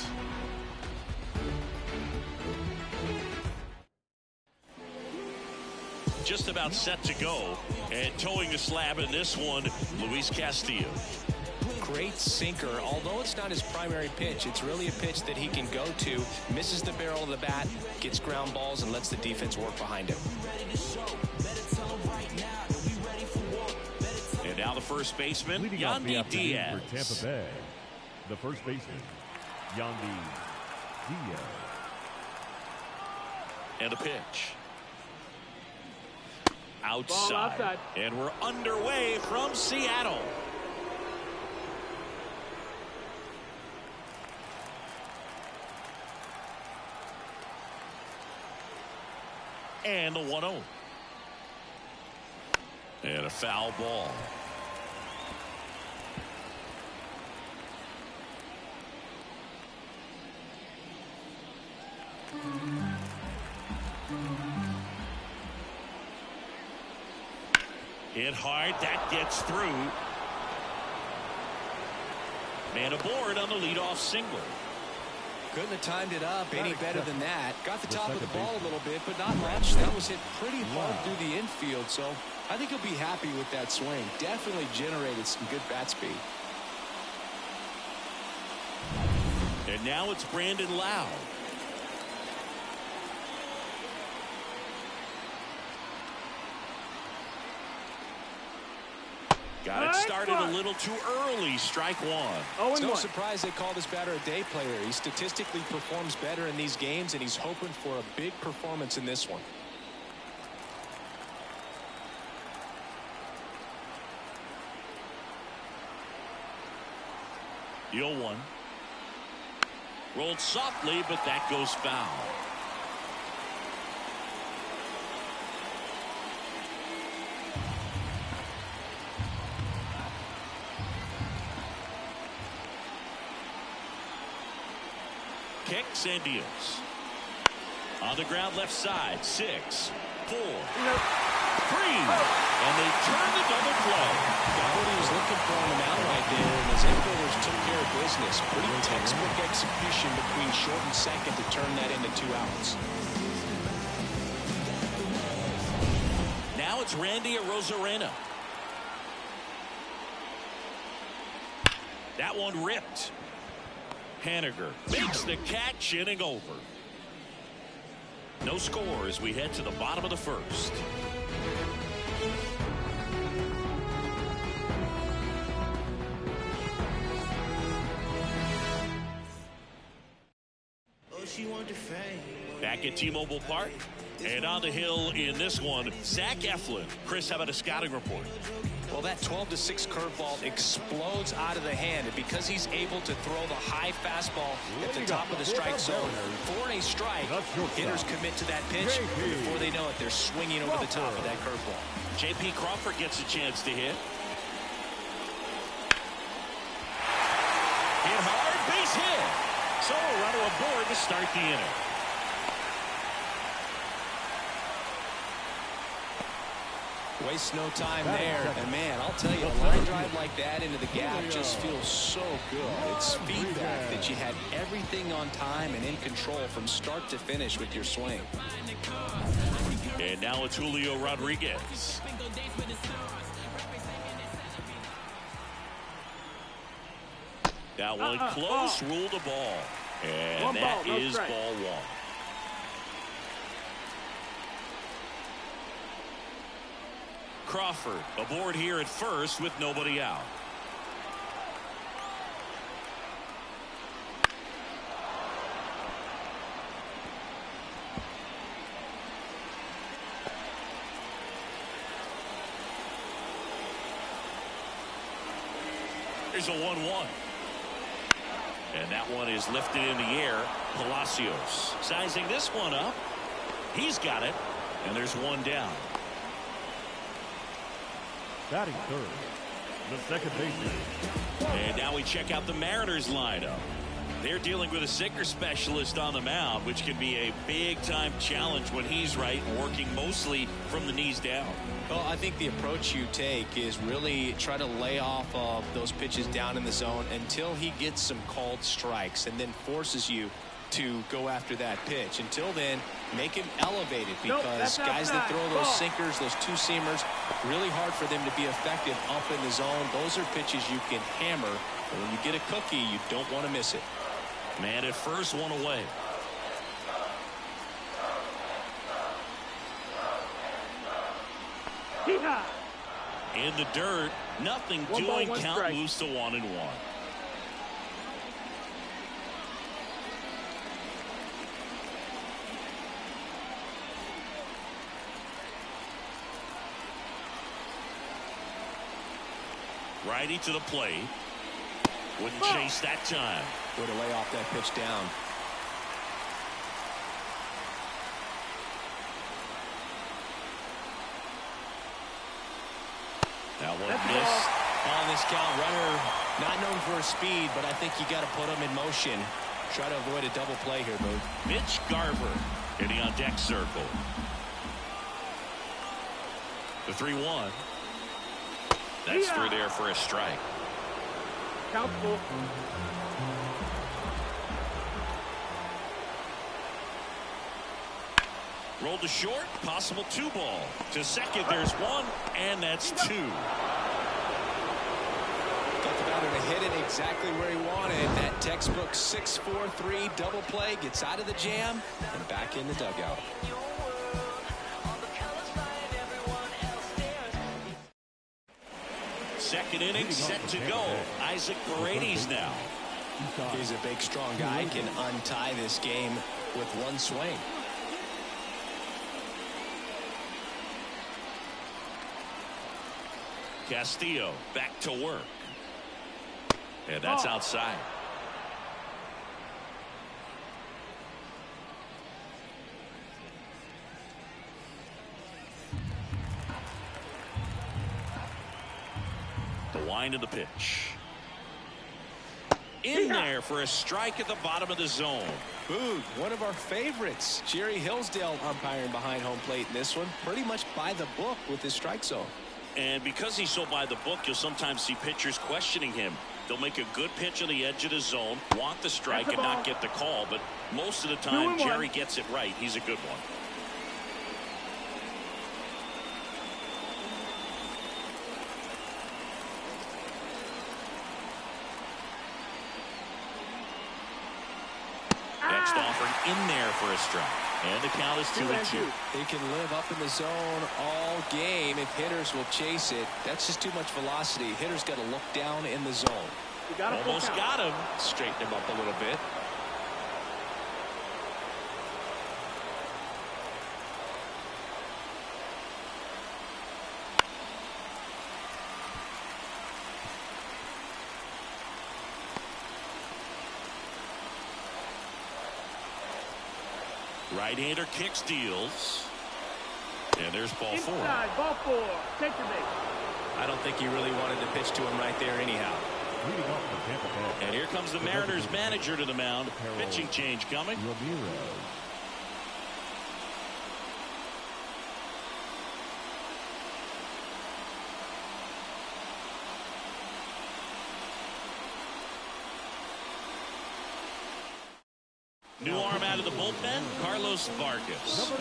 Just about set to go, and towing the slab in this one, Luis Castillo. Great sinker. Although it's not his primary pitch, it's really a pitch that he can go to, misses the barrel of the bat, gets ground balls, and lets the defense work behind him. And now the first baseman, Leading off the Yandy afternoon Diaz. for Tampa Bay, the first baseman, Yandy Diaz. And a pitch. Outside. And we're underway from Seattle. And the 1-0. And a foul ball. Hit hard. That gets through. Man aboard on the leadoff single. Couldn't have timed it up any better than that. Got the top of the ball a little bit, but not much. That was hit pretty hard through the infield, so I think he'll be happy with that swing. Definitely generated some good bat speed. And now it's Brandon Lowe. Got it started a little too early. Strike one. It's no surprise they call this batter a day player. He statistically performs better in these games, and he's hoping for a big performance in this one. The 0-1. Rolled softly, but that goes foul. Kicks and deals. On the ground left side. 6, 4, 3. And they turn the double play. Got what he was looking for on the mound right there, and his infielders took care of business. Pretty textbook execution between short and second to turn that into 2 outs. Now it's Randy Arozarena. That one ripped. Haniger makes the catch, inning over. No score as we head to the bottom of the first. Back at T-Mobile Park. And on the hill in this one, Zach Eflin. Chris, how about a scouting report? Well, that 12-6 curveball explodes out of the hand, and because he's able to throw the high fastball at the top of the strike zone for a strike, hitters commit to that pitch. Before they know it, they're swinging over the top of that curveball. J.P. Crawford gets a chance to hit. Hit hard, base hit. So a runner aboard to start the inning. Waste no time there, and man, I'll tell you, a line drive like that into the gap just feels so good. It's feedback that you had everything on time and in control from start to finish with your swing. And now it's Julio Rodriguez. That one close, ruled a ball. And that is ball one. Crawford aboard here at first with nobody out. Here's a 1-1. And that one is lifted in the air. Palacios sizing this one up. He's got it. And there's one down. Batting third, the second baseman. And now we check out the Mariners lineup. They're dealing with a sinker specialist on the mound, which can be a big-time challenge when he's right, working mostly from the knees down. Well, I think the approach you take is really try to lay off of those pitches down in the zone until he gets some called strikes and then forces you to go after that pitch. Until then, make him elevated, because guys that throw those sinkers, those two-seamers, really hard for them to be effective up in the zone. Those are pitches you can hammer. And when you get a cookie, you don't want to miss it. Man at first, one away. In the dirt, nothing doing. Count moves to 1-1. Righty to the plate. Wouldn't chase that time. Go to lay off that pitch down. That one missed. On this count, runner not known for his speed, but I think you got to put him in motion. Try to avoid a double play here, Moon. Mitch Garver hitting on deck circle. The 3-1. That's through there for a strike. Count full. Rolled to short, possible 2-ball. To second, there's 1, and that's 2. Got the batter to hit it exactly where he wanted. That textbook 6-4-3 double play, gets out of the jam and back in the dugout. Second inning set to go. Isaac Paredes now. He's a big, strong guy, can untie this game with one swing. Castillo back to work. And that's outside. The wind of the pitch. In there for a strike at the bottom of the zone. Boog, one of our favorites. Jerry Hillsdale umpiring behind home plate in this one. Pretty much by the book with his strike zone. And because he's so by the book, you'll sometimes see pitchers questioning him. They'll make a good pitch on the edge of the zone, want the strike and not get the call. But most of the time, Jerry gets it right. He's a good one. Next offering in there for a strike. And the count is 2-2. They can live up in the zone all game if hitters will chase it. That's just too much velocity. Hitters got to look down in the zone. Almost got him. Straighten him up a little bit. Right-hander kicks, deals. And there's ball 4. Ball 4. Take your base. I don't think he really wanted to pitch to him right there anyhow. And here comes the Mariners manager to the mound. Pitching change coming. New arm out of the bullpen, Carlos Vargas.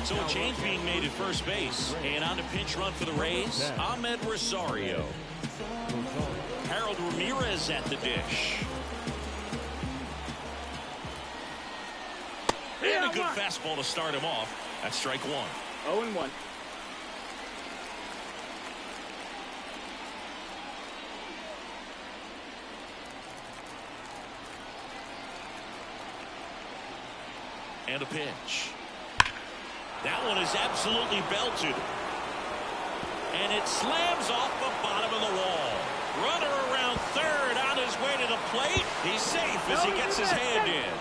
So a change being made at first base. And on the pinch run for the Rays, Ahmed Rosario. Harold Ramirez at the dish. And a good fastball to start him off. That's strike 1. 0-1. And a pitch. That one is absolutely belted. And it slams off the bottom of the wall. Runner around third on his way to the the plate. He's safe as he gets his hand in.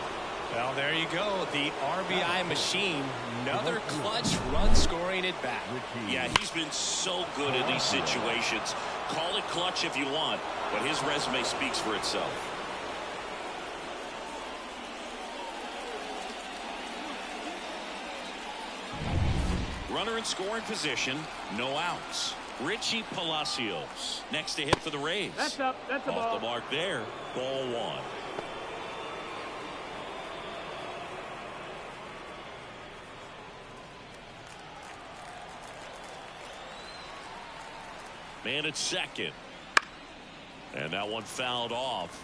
Well, there you go. The RBI machine. Another clutch run scoring at bat. Yeah, he's been so good in these situations. Call it clutch if you want, but his resume speaks for itself. Runner in scoring position, no outs. Richie Palacios next to hit for the Rays. That's up. That's a ball. Off the mark there. Ball one. Man at second. And that one fouled off.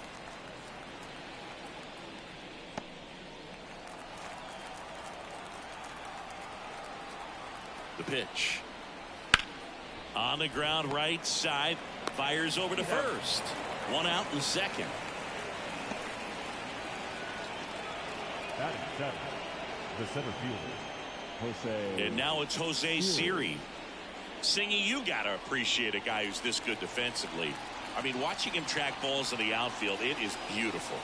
The pitch. On the ground right side. Fires over to first. One out in second. Batting seven, the center fielder, Jose. And now it's Jose Siri. Singy, you got to appreciate a guy who's this good defensively. I mean, watching him track balls in the outfield, it is beautiful.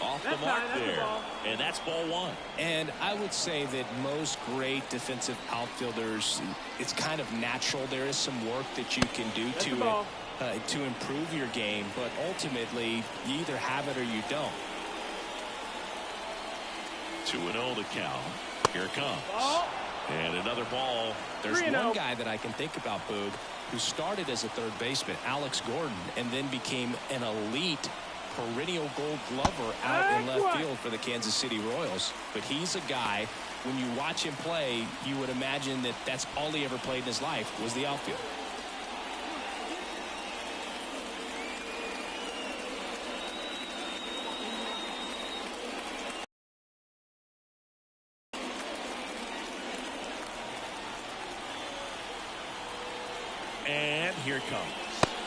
Off the mark there. And that's ball one. And I would say that most great defensive outfielders, it's kind of natural. There is some work that you can do to improve your game, but ultimately you either have it or you don't. 2-0 to count. Here it comes. And another ball. There's one guy that I can think about, Boog, who started as a third baseman, Alex Gordon, and then became an elite perennial gold glover out in left field for the Kansas City Royals. But he's a guy, when you watch him play, you would imagine that that's all he ever played in his life was the outfield. And here it comes.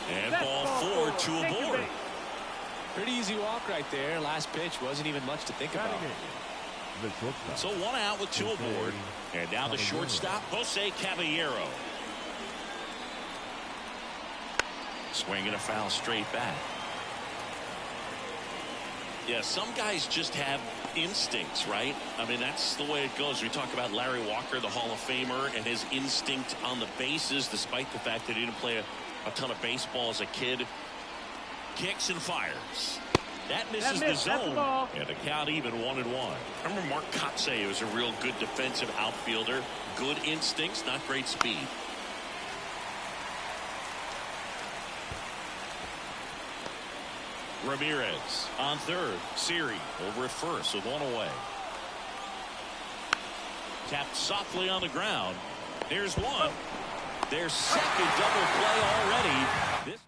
And ball four to aboard. Pretty easy walk right there. Last pitch wasn't even much to think about. So one out with two aboard. And now the shortstop, Jose Caballero. Swinging a foul straight back. Yeah, some guys just have instincts, right? I mean, that's the way it goes. We talk about Larry Walker, the Hall of Famer, and his instinct on the bases, despite the fact that he didn't play a ton of baseball as a kid. Kicks and fires. That misses the zone. And the count even 1-1. I remember Mark Kotsay was a real good defensive outfielder. Good instincts, not great speed. Ramirez on third. Siri over at first with one away. Tapped softly on the ground. There's one. Their second double play already. This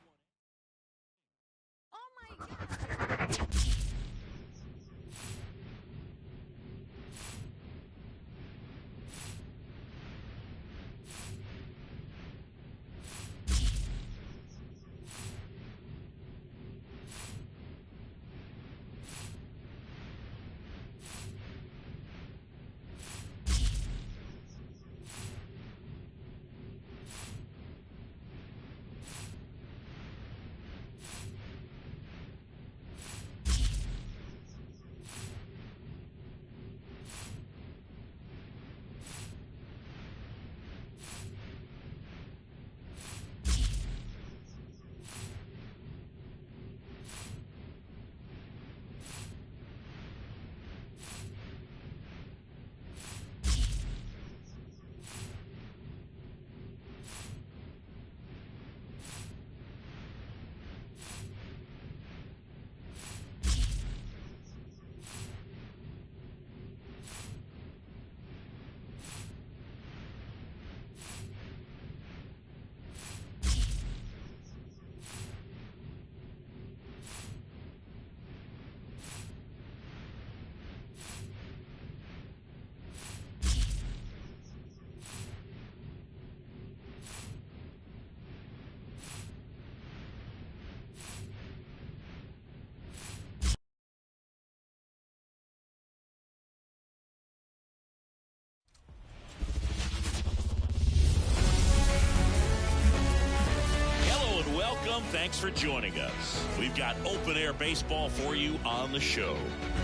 thanks for joining us. We've got open-air baseball for you on the show.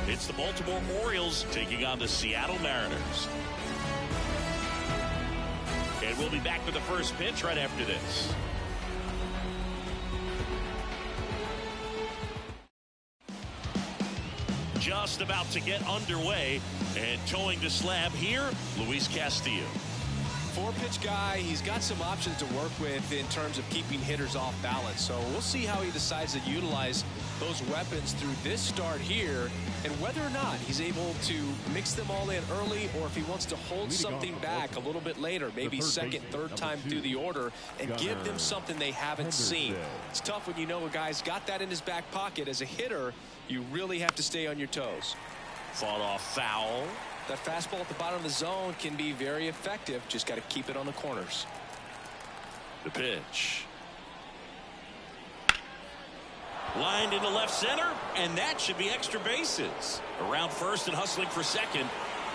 It's the Baltimore Orioles taking on the Seattle Mariners. And we'll be back with the first pitch right after this. Just about to get underway, and towing the slab here, Luis Castillo. Four-pitch guy, he's got some options to work with in terms of keeping hitters off balance. So we'll see how he decides to utilize those weapons through this start here, and whether or not he's able to mix them all in early, or if he wants to hold something back a little bit later, maybe second, third time through the order, and give them something they haven't seen. It's tough when you know a guy's got that in his back pocket. As a hitter, you really have to stay on your toes. Fought off foul. That fastball at the bottom of the zone can be very effective. Just got to keep it on the corners. The pitch. Lined into left center, and that should be extra bases. Around first and hustling for second.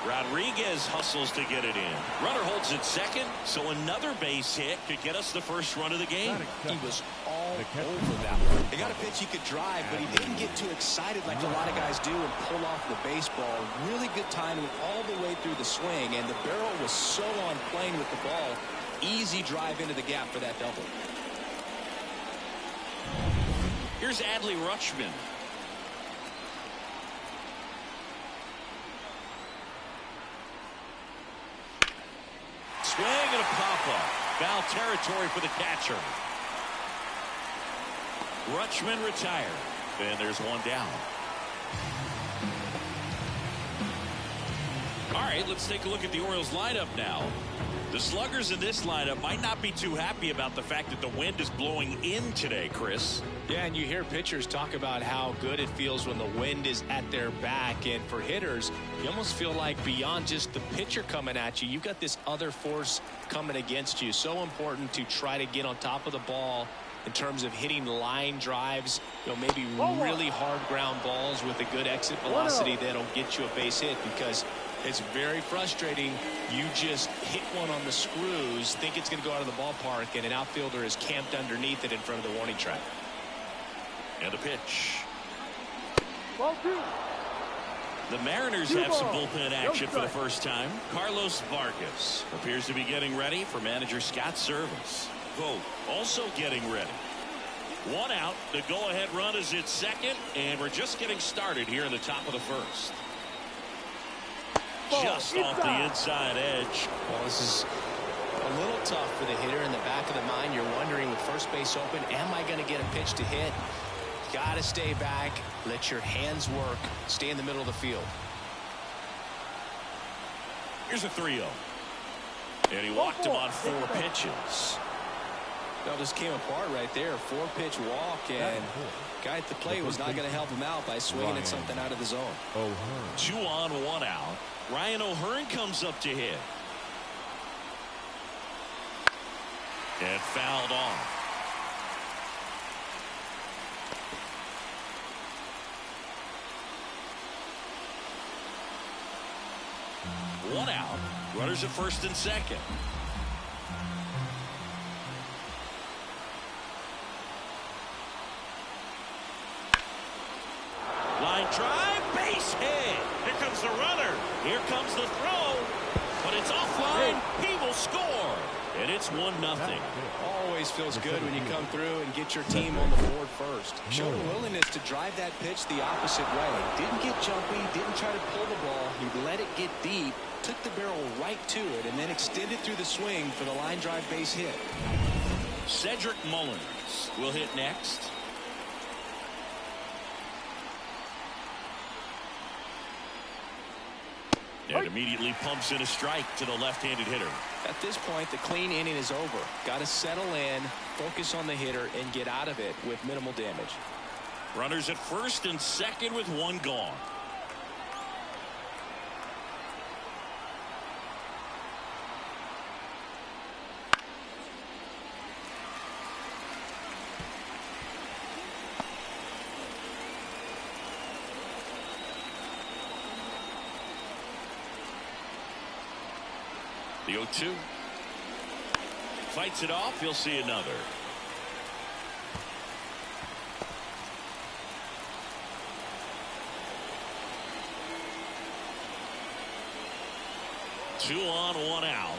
Rodriguez hustles to get it in. Runner holds it second, so another base hit could get us the first run of the game. He was all over that one. He got a pitch he could drive, but he didn't get too excited like a lot of guys do and pull off the baseball. Really good timing all the way through the swing, and the barrel was so on plane with the ball. Easy drive into the gap for that double. Here's Adley Rutschman. Swing and a pop-up. Foul territory for the catcher. Rutschman retired. And there's one down. All right, let's take a look at the Orioles lineup now. The sluggers in this lineup might not be too happy about the fact that the wind is blowing in today, Chris. Yeah, and you hear pitchers talk about how good it feels when the wind is at their back. And for hitters, you almost feel like beyond just the pitcher coming at you, you've got this other force coming against you. So important to try to get on top of the ball in terms of hitting line drives, maybe really hard ground balls with a good exit velocity that'll get you a base hit, because it's very frustrating. You just hit one on the screws, think it's going to go out of the ballpark, and an outfielder is camped underneath it in front of the warning track. And a pitch. Ball two. The Mariners have some bullpen action for the first time. Carlos Vargas appears to be getting ready for manager Scott's service. Vogt also getting ready. One out. The go-ahead run is at second, and we're just getting started here in the top of the first. Just off the inside edge. Well, this is a little tough for the hitter in the back of the mind. You're wondering, with first base open, am I going to get a pitch to hit? Got to stay back. Let your hands work. Stay in the middle of the field. Here's a 3-0. And he walked him on 4 pitches. That just came apart right there. 4-pitch walk, and guy at the plate was not going to help him out by swinging at something out of the zone. 2 on, 1 out. Ryan O'Hearn comes up to hit. And fouled off. One out. Runners at first and second. Line drive, base hit. Here comes the runner. Here comes the throw. But it's offline. He will score. And it's 1-0. Always feels good when you come through and get your team on the board first. Showed a willingness to drive that pitch the opposite way. Didn't get jumpy, didn't try to pull the ball. He let it get deep, took the barrel right to it, and then extended through the swing for the line drive base hit. Cedric Mullins will hit next. And immediately pumps in a strike to the left-handed hitter. At this point, the clean inning is over. Got to settle in, focus on the hitter, and get out of it with minimal damage. Runners at first and second with 1 gone. The 0-2. Fights it off. He'll see another. 2 on, 1 out.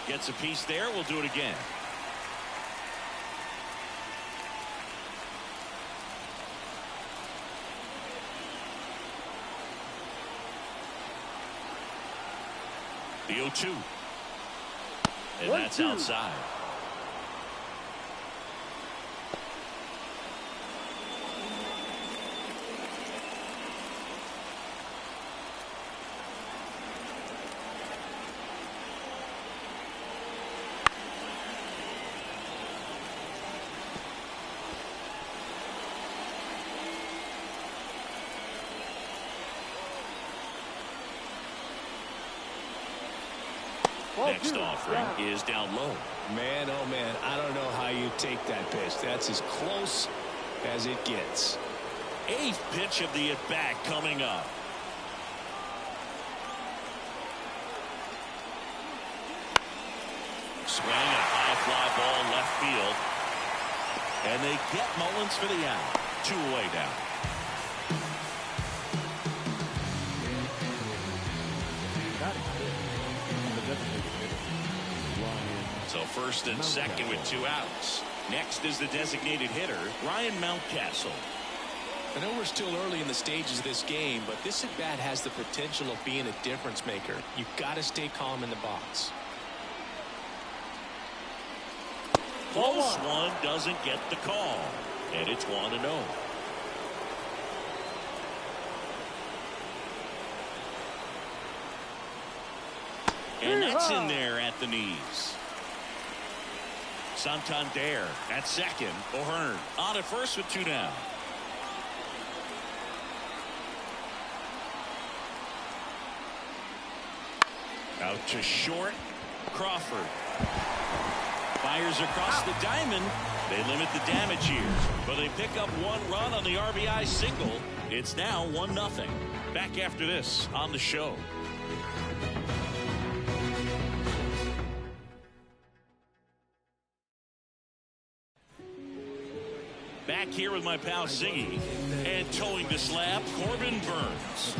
Gets a piece there. We'll do it again. The 0-2. And that's outside. Next offering is down low. Man, oh man, I don't know how you take that pitch. That's as close as it gets. 8th pitch of the at-bat coming up. Swing, a high fly ball left field. And they get Mullins for the out. 2 away now. So first and second with 2 outs. Next is the designated hitter, Ryan Mountcastle. I know we're still early in the stages of this game, but this at-bat has the potential of being a difference maker. You've got to stay calm in the box. Close one, doesn't get the call. And it's 1-0. And that's in there at the knees. Santander at second. O'Hearn on at first with 2 down. Out to short. Crawford fires across the diamond. They limit the damage here, but they pick up 1 run on the RBI single. It's now 1-0. Back after this on the show. Back here with my pal Ziggy, and towing the slab, Corbin Burns.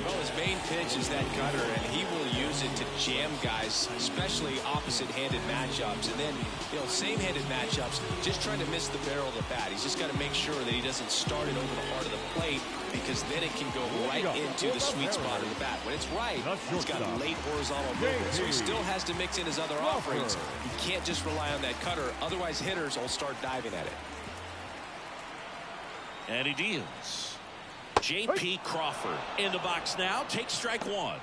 Well, his main pitch is that cutter, and he will use it to jam guys, especially opposite-handed matchups. And then, same-handed matchups, just trying to miss the barrel of the bat. He's just got to make sure that he doesn't start it over the heart of the plate, because then it can go right into the sweet spot of the bat. When it's right, he's got a late horizontal movement, so he still has to mix in his other offerings. He can't just rely on that cutter, otherwise hitters will start diving at it. And he deals. J.P. Crawford in the box now. Takes strike 1.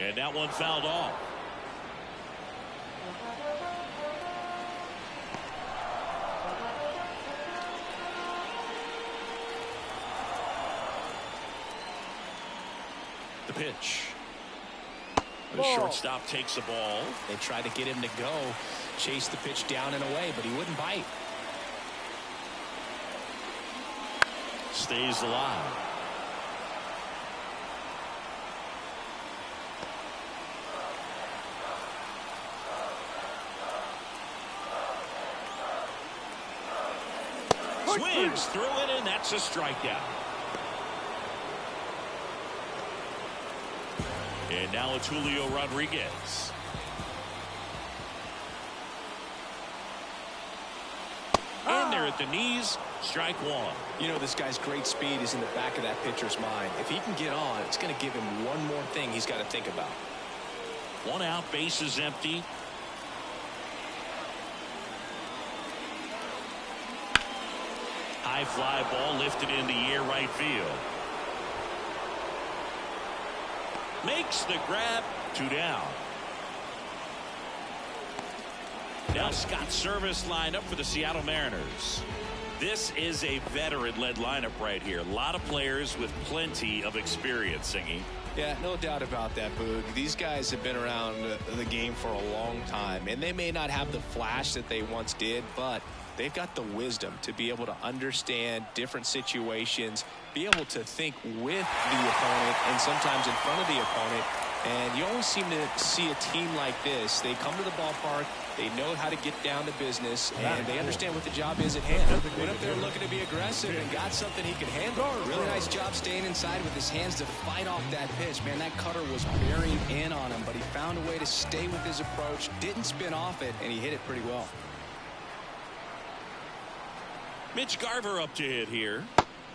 And that one fouled off. The pitch. The shortstop takes the ball. They tried to get him to go, chase the pitch down and away, but he wouldn't bite. Stays alive. Swings through it, and that's a strikeout. And now it's Julio Rodriguez. And they're at the knees. Strike 1. This guy's great speed is in the back of that pitcher's mind. If he can get on, it's going to give him one more thing he's got to think about. 1 out, bases empty. High fly ball lifted in the air, right field. Makes the grab. 2 down. Now Scott Service lined up for the Seattle Mariners. This is a veteran-led lineup right here. A lot of players with plenty of experience, Singy. Yeah, no doubt about that, Boog. These guys have been around the game for a long time, and they may not have the flash that they once did, but they've got the wisdom to be able to understand different situations, be able to think with the opponent and sometimes in front of the opponent, And you always seem to see a team like this. They come to the ballpark, they know how to get down to business, and they understand what the job is at hand. Went up there looking to be aggressive and got something he could handle. Really nice job staying inside with his hands to fight off that pitch. Man, that cutter was bearing in on him, but he found a way to stay with his approach, didn't spin off it, and he hit it pretty well. Mitch Garver up to hit here.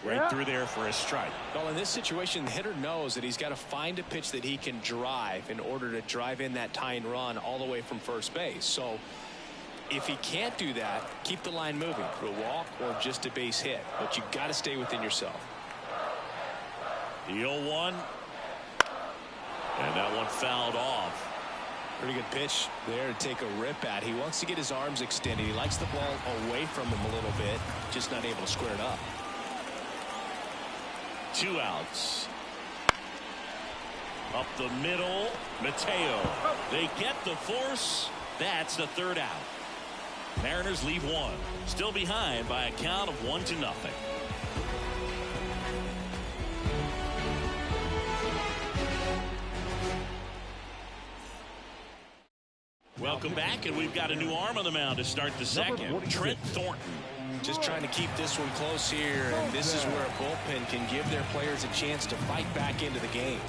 Right through there for a strike. Well, in this situation, the hitter knows that he's got to find a pitch that he can drive in order to drive in that tying run all the way from first base. So if he can't do that, keep the line moving through a walk or just a base hit. But you got to stay within yourself. The 0-1. And that one fouled off. Pretty good pitch there to take a rip at. He wants to get his arms extended. He likes the ball away from him a little bit, just not able to square it up. 2 outs. Up the middle, Mateo. They get the force. That's the 3rd out. Mariners leave 1. Still behind by a count of 1-0. Welcome back, and we've got a new arm on the mound to start the second. Trent Thornton. Just trying to keep this one close here, and this is where a bullpen can give their players a chance to fight back into the game.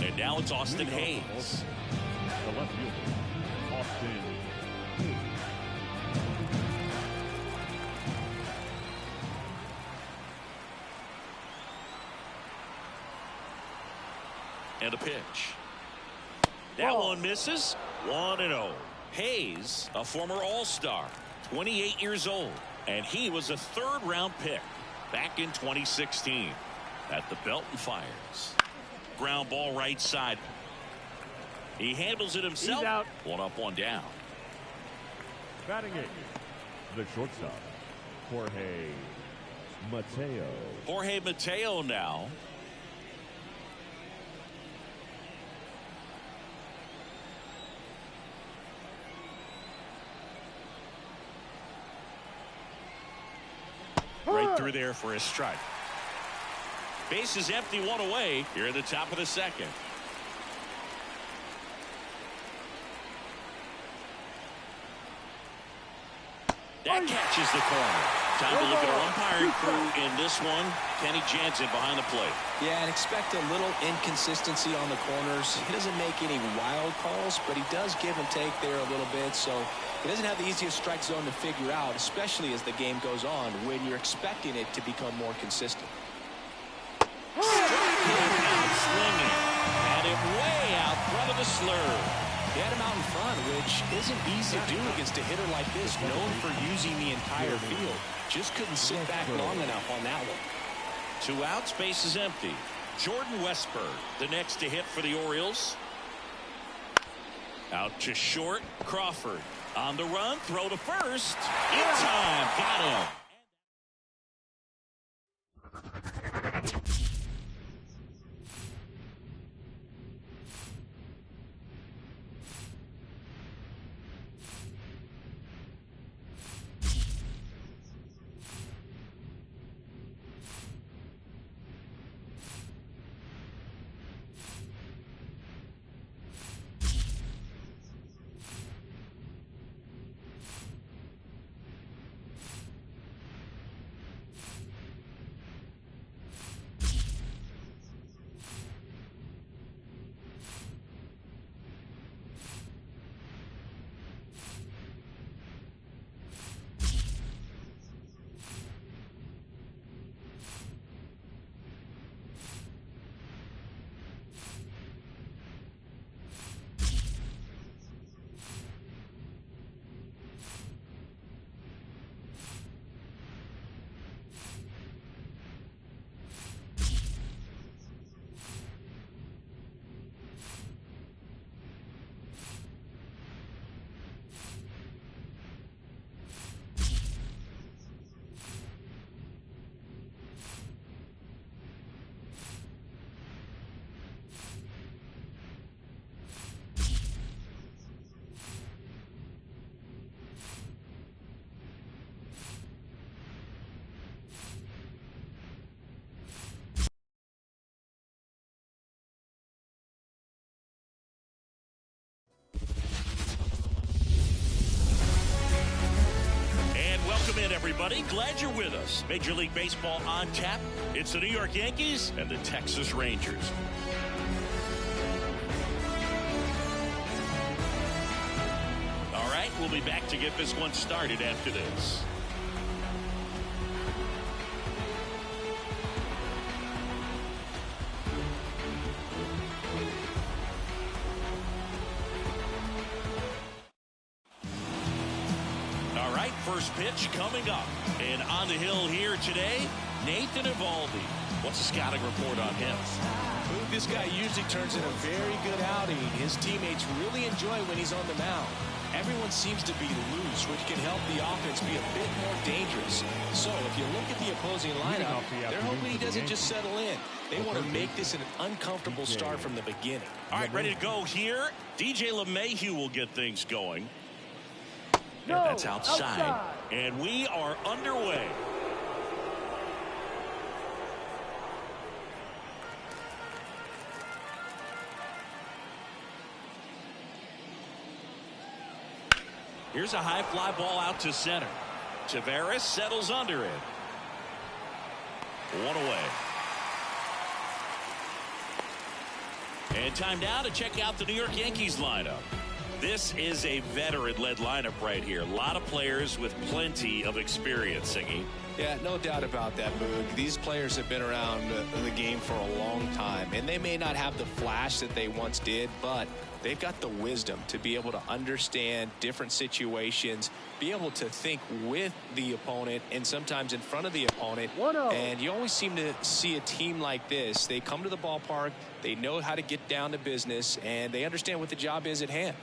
And now it's Austin Hayes. The left fielder, Austin Hayes. And a pitch. That one misses. 1-0. Hayes, a former All-Star, 28 years old, and he was a 3rd-round pick back in 2016 at the Belton Fires. Ground ball right side. He handles it himself. He's out. 1 up, 1 down. Batting it, the shortstop, Jorge Mateo. Jorge Mateo now. Right through there for a strike. Base is empty, 1 away here at the top of the 2nd. That catches the corner. Time to look at our umpiring crew in this one. Kenny Jansen behind the plate. Yeah, and expect a little inconsistency on the corners. He doesn't make any wild calls, but he does give and take there a little bit. So he doesn't have the easiest strike zone to figure out, especially as the game goes on when you're expecting it to become more consistent. Struck him out swinging. Had him way out front of the slurve. He had him out in front, which isn't easy to do against a hitter like this, known for using the entire field. Just couldn't sit back long enough on that one. 2 outs, base is empty. Jordan Westburg, the next to hit for the Orioles. Out to short, Crawford. On the run, throw to first. In time, got him. everybody. Glad you're with us. Major League Baseball on tap. It's the New York Yankees and the Texas Rangers. All right, we'll be back to get this one started after this. First pitch coming up. And on the hill here today, Nathan Eovaldi. What's the scouting report on him? This guy usually turns in a very good outing. His teammates really enjoy when he's on the mound. Everyone seems to be loose, which can help the offense be a bit more dangerous. So if you look at the opposing lineup, they're hoping he doesn't just settle in. They want to make this an uncomfortable start from the beginning. All right, ready to go here. DJ LeMahieu will get things going. And that's outside. And we are underway. Here's a high fly ball out to center. Tavares settles under it. One away. And time now to check out the New York Yankees lineup. This is a veteran-led lineup right here. A lot of players with plenty of experience, Singy. Yeah, no doubt about that, Boog. These players have been around the game for a long time, and they may not have the flash that they once did, but they've got the wisdom to be able to understand different situations, be able to think with the opponent and sometimes in front of the opponent. And you always seem to see a team like this. They come to the ballpark, they know how to get down to business, and they understand what the job is at hand.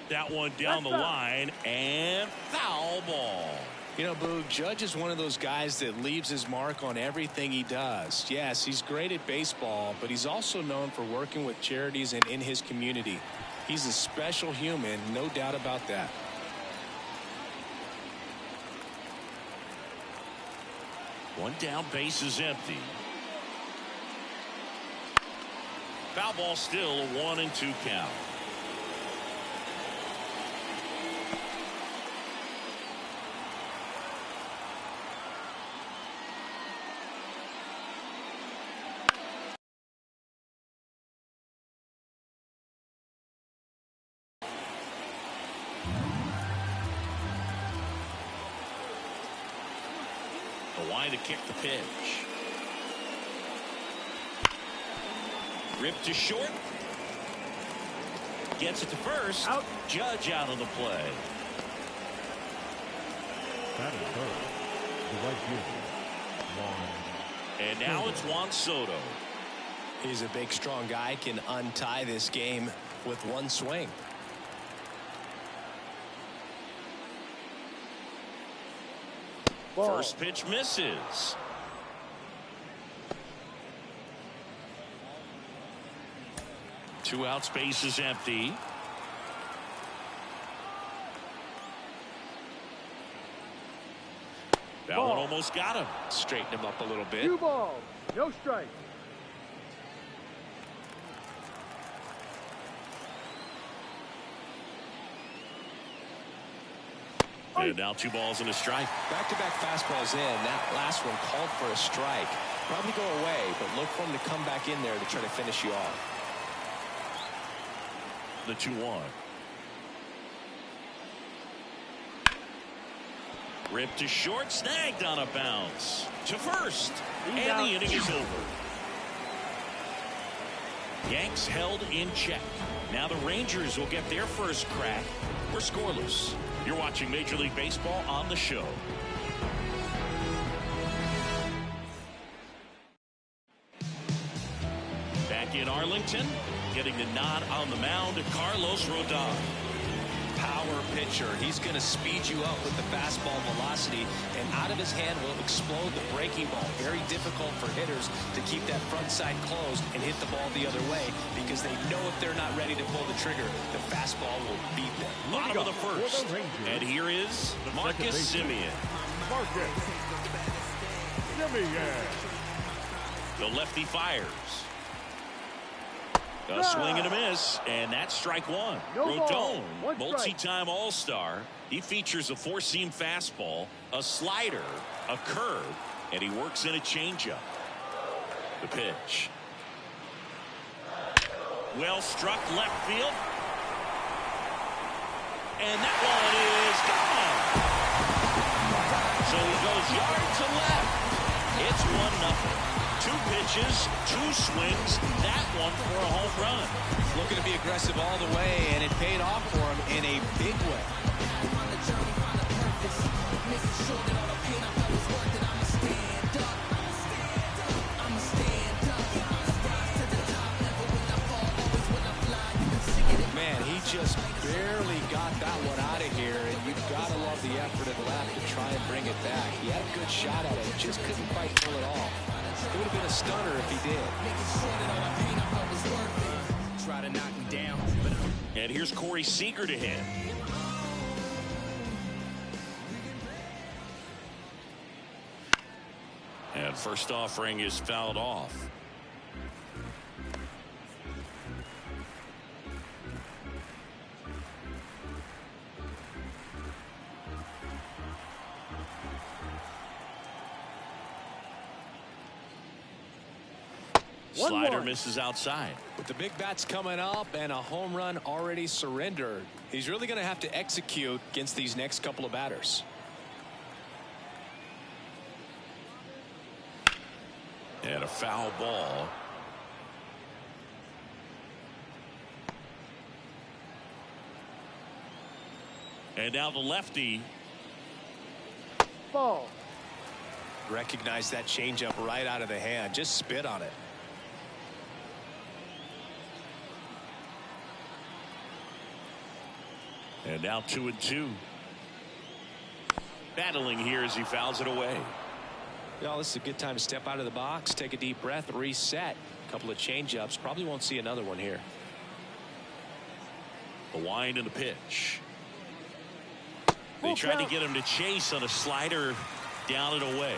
That one down the line, and foul ball. You know, Boog, Judge is one of those guys that leaves his mark on everything he does. Yes, he's great at baseball, but he's also known for working with charities and in his community. He's a special human, no doubt about that. One down, base is empty. Foul ball still, a 1-2 count. To kick the pitch. Ripped to short. Gets it to first. Out. Judge out of the play. That is third. The right fielder, Juan. And now it's Juan Soto. He's a big, strong guy. Can untie this game with one swing. Ball. First pitch misses. Two outs, base is empty. That one almost got him. Straighten him up a little bit. 2 balls, no strike. And now 2 balls and a strike. Back-to-back fastballs in. That last one called for a strike. Probably go away, but look for him to come back in there to try to finish you off. The 2-1. Ripped to short, snagged on a bounce. To first. And the inning is over. Yanks held in check. Now the Rangers will get their first crack. We're scoreless. You're watching Major League Baseball on the show. Back in Arlington, getting the nod on the mound, Carlos Rodon. Power pitcher. He's going to speed you up with the fastball velocity, and out of his hand will explode the breaking ball. Very difficult for hitters to keep that front side closed and hit the ball the other way, because they know if they're not ready to pull the trigger, the fastball will beat them. Bottom of the first. And here is Marcus Semien. Marcus Semien. The lefty fires. A swing and a miss, and that's strike one. No ball. Rodon, One strike. multi-time All-Star. He features a four-seam fastball, a slider, a curve, and he works in a changeup. The pitch. Well struck left field. And that one is gone. So he goes yard to left. It's 1-0. Two pitches, two swings, that one for a home run. Looking to be aggressive all the way, and it paid off for him in a big way. Man, he just barely got that one out of here, and you've got to love the effort at left to try and bring it back. He had a good shot at it, just couldn't quite pull it off. It would have been a stunner if he did. Try to knock him down. And here's Corey Seager to hit. And first offering is fouled off. Slider misses outside. With the big bats coming up and a home run already surrendered, he's really going to have to execute against these next couple of batters. And a foul ball. And now the lefty. Ball. Recognize that changeup right out of the hand. Just spit on it. And now 2-2. Battling here as he fouls it away. Well, this is a good time to step out of the box, take a deep breath, reset. A couple of changeups. Probably won't see another one here. The wind and the pitch. They tried to get him to chase on a slider, down and away.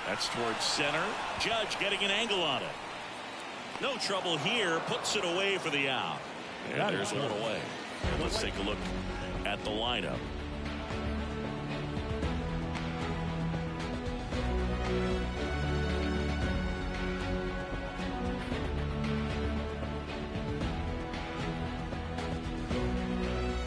That's towards center. Judge getting an angle on it. No trouble here. Puts it away for the out. And there's one away. Let's take a look at the lineup.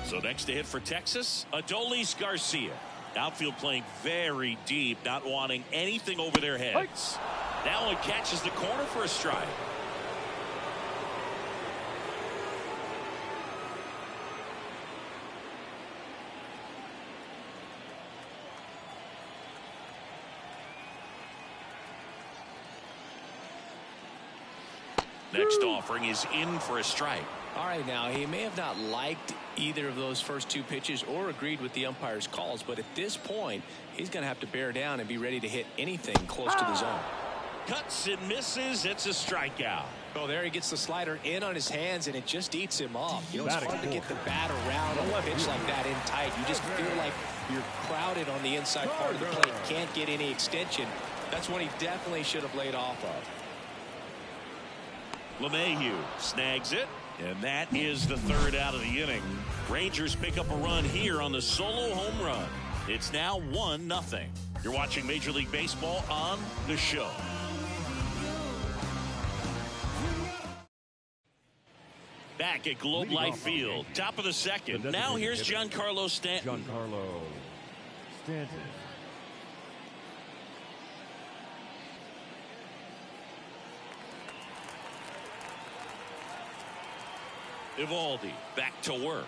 So next to hit for Texas, Adolis Garcia. Outfield playing very deep, not wanting anything over their heads. That one catches the corner for a strike. Next offering is in for a strike. All right, now he may have not liked either of those first two pitches or agreed with the umpire's calls, but at this point he's going to have to bear down and be ready to hit anything close to the zone. Cuts and misses. It's a strikeout. Oh, there he gets the slider in on his hands, and it just eats him up. You know, it's hard to get the bat around on a pitch like that in tight. You just feel like you're crowded on the inside part of the plate. Can't get any extension. That's what he definitely should have laid off of. LeMahieu snags it, and that is the third out of the inning. Rangers pick up a run here on the solo home run. It's now 1-0. You're watching Major League Baseball on The Show. Back at Globe Life Field, top of the second. Now here's Giancarlo Stanton. Giancarlo Stanton. Evaldi back to work.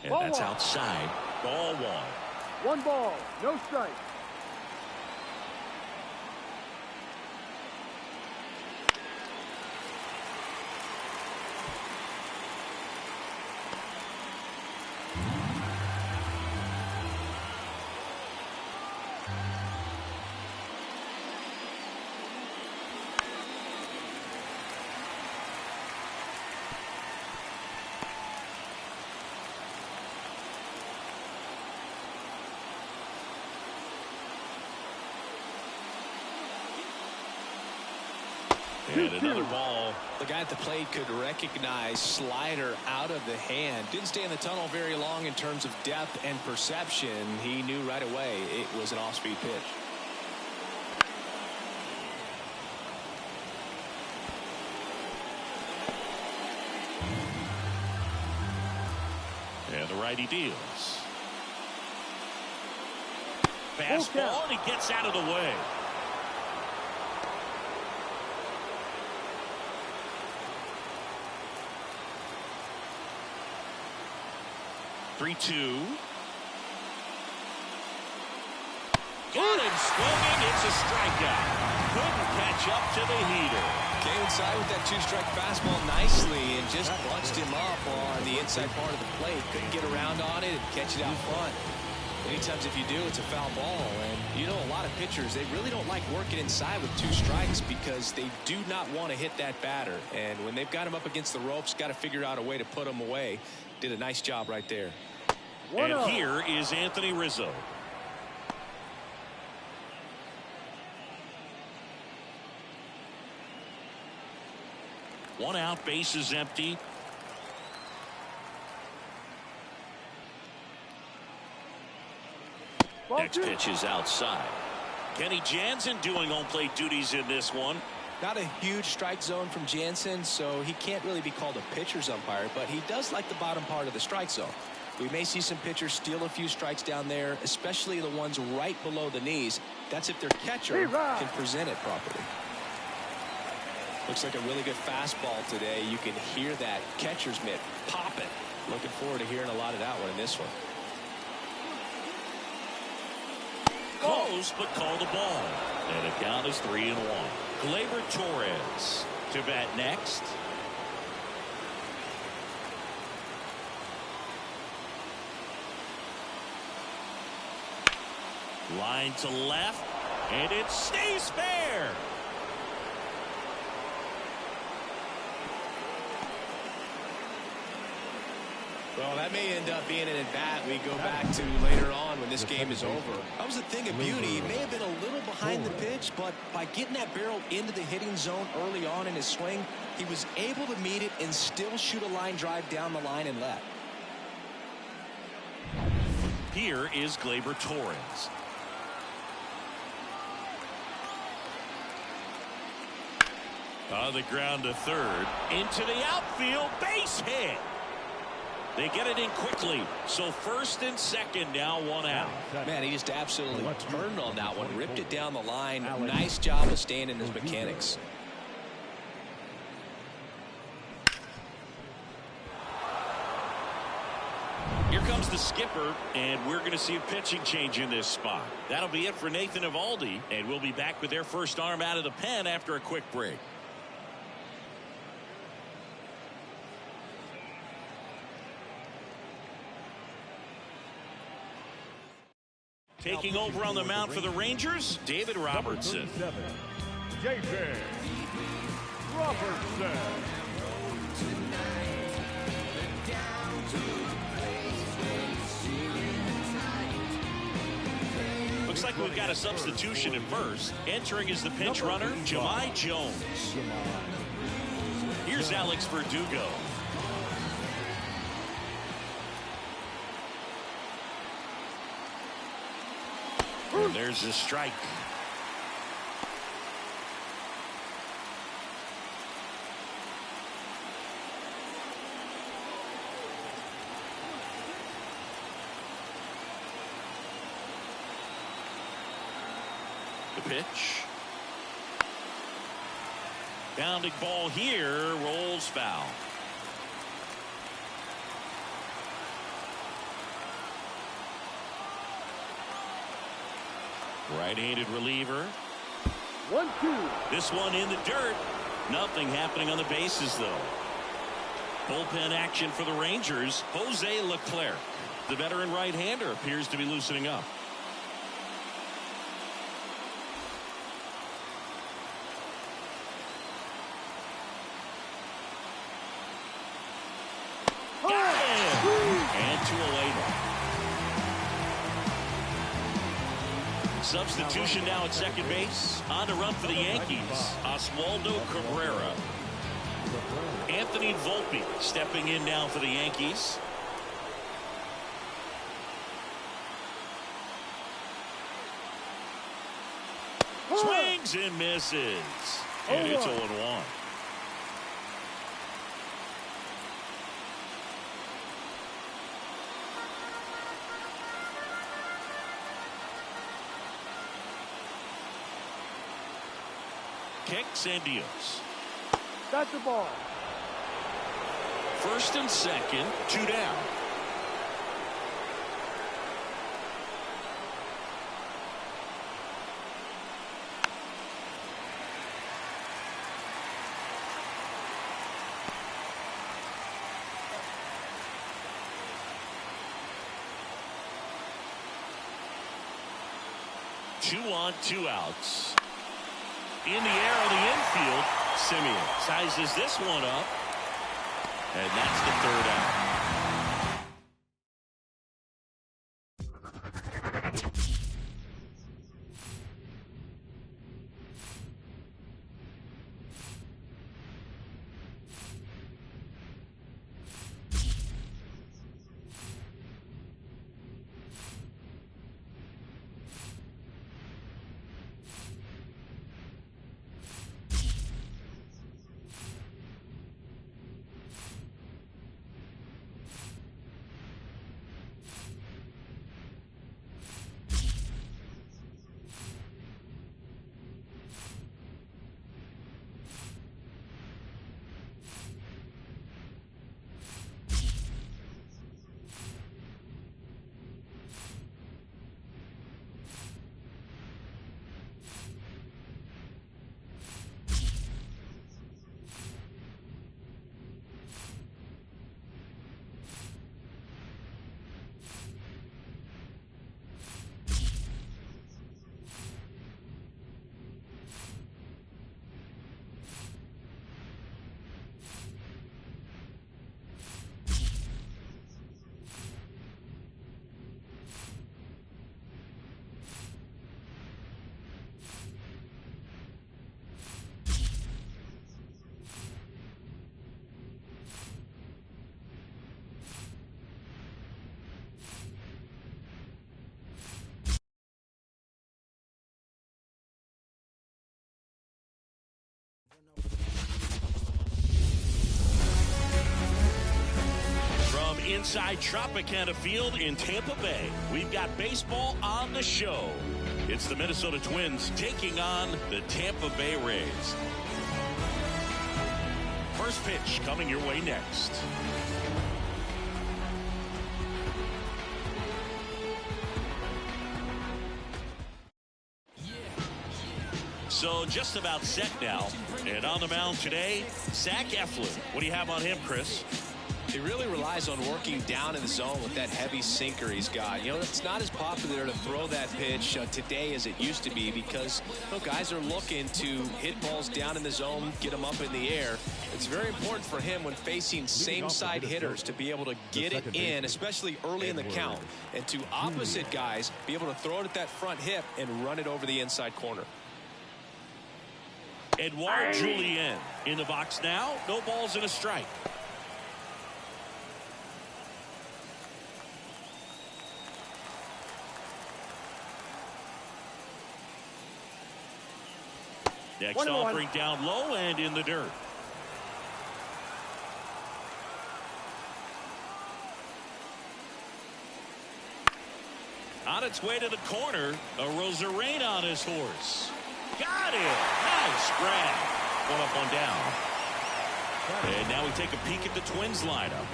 And Ball that's one. outside. Ball one. One ball, no strike. And another ball. The guy at the plate could recognize slider out of the hand. Didn't stay in the tunnel very long in terms of depth and perception. He knew right away it was an off-speed pitch. And the righty deals. Fastball, and he gets out of the way. Three-two. Got him swinging. It's a strikeout. Couldn't catch up to the heater. Came inside with that two-strike fastball nicely and just bunched him up on the inside part of the plate. Couldn't get around on it and catch it out front. Many times if you do, it's a foul ball. And you know, a lot of pitchers, they really don't like working inside with two strikes because they do not want to hit that batter. And when they've got him up against the ropes, got to figure out a way to put him away. Did a nice job right there. And here is Anthony Rizzo. One out, base is empty. Next pitch is outside. Kenny Jansen doing home plate duties in this one. Not a huge strike zone from Jansen, so he can't really be called a pitcher's umpire, but he does like the bottom part of the strike zone. We may see some pitchers steal a few strikes down there, especially the ones right below the knees. That's if their catcher can present it properly. Looks like a really good fastball today. You can hear that catcher's mitt popping. Looking forward to hearing a lot of that one in this one. Close, but call the ball. And the count is 3-1. Gleyber Torres to bat next. Line to left, and it stays fair. Well, that may end up being an at-bat we go back to later on when this game is over. That was the thing of beauty. He may have been a little behind the pitch, but by getting that barrel into the hitting zone early on in his swing, he was able to meet it and still shoot a line drive down the line and left. Here is Gleyber Torres. On the ground to third. Into the outfield. Base hit. They get it in quickly. So first and second now, one out. Man, he just absolutely turned on that one. Ripped it down the line. Nice job of staying in his mechanics. Here comes the skipper, and we're going to see a pitching change in this spot. That'll be it for Nathan Eovaldi, and we'll be back with their first arm out of the pen after a quick break. Taking over on the mound for the Rangers, David Robertson. David Robertson. Looks like we've got a substitution at first. Entering is the pinch runner, Jahmai Jones. Here's Alex Verdugo. And there's a strike. The pitch. Bounding ball here, rolls foul. Right-handed reliever. 1-2. This one in the dirt. Nothing happening on the bases, though. Bullpen action for the Rangers. Jose Leclerc. The veteran right-hander appears to be loosening up. Got him! And to a leadoff. Substitution now at second base. On to run for the Yankees. Oswaldo Cabrera. Anthony Volpe stepping in now for the Yankees. Swings and misses. And it's 0-1. Kicks and deals. That's the ball. First and second, 2 down. Two on, 2 outs. In the air on the infield, Simeon sizes this one up, and that's the 3rd out. Inside Tropicana Field in Tampa Bay, we've got baseball on the show. It's the Minnesota Twins taking on the Tampa Bay Rays. First pitch coming your way next. So just about set now. And on the mound today, Zach Eflin. What do you have on him, Chris? He really relies on working down in the zone with that heavy sinker he's got. You know, it's not as popular to throw that pitch today as it used to be because guys are looking to hit balls down in the zone, get them up in the air. It's very important for him when facing same-side hitters to be able to get it in, especially early in the count, and to opposite guys be able to throw it at that front hip and run it over the inside corner. Edouard Julien in the box now. No balls and a strike. Next offering down low and in the dirt. On its way to the corner, a Rosarena on his horse. Got it. Nice grab. One up, one down. And now we take a peek at the Twins lineup.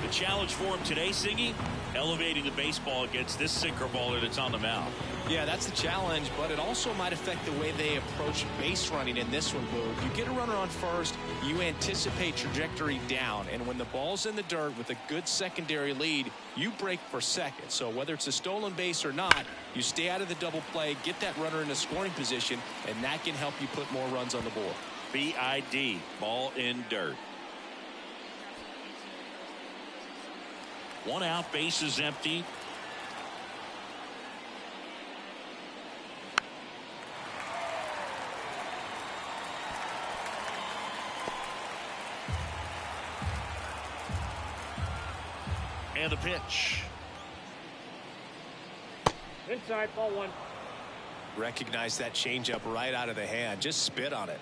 The challenge for him today, Siggy, elevating the baseball against this sinker baller that's on the mound. Yeah, that's the challenge, but it also might affect the way they approach base running in this one, Boo. You get a runner on first, you anticipate trajectory down, and when the ball's in the dirt with a good secondary lead, you break for second. So whether it's a stolen base or not, you stay out of the double play, get that runner in a scoring position, and that can help you put more runs on the board. BID, ball in dirt. One out, base is empty. And the pitch. Inside, ball one. Recognize that changeup right out of the hand. Just spit on it.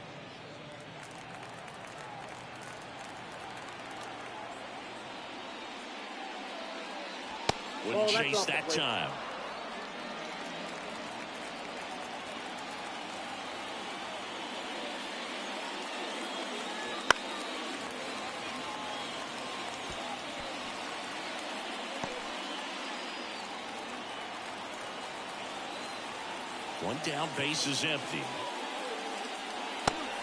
Wouldn't chase that time. One down, base is empty.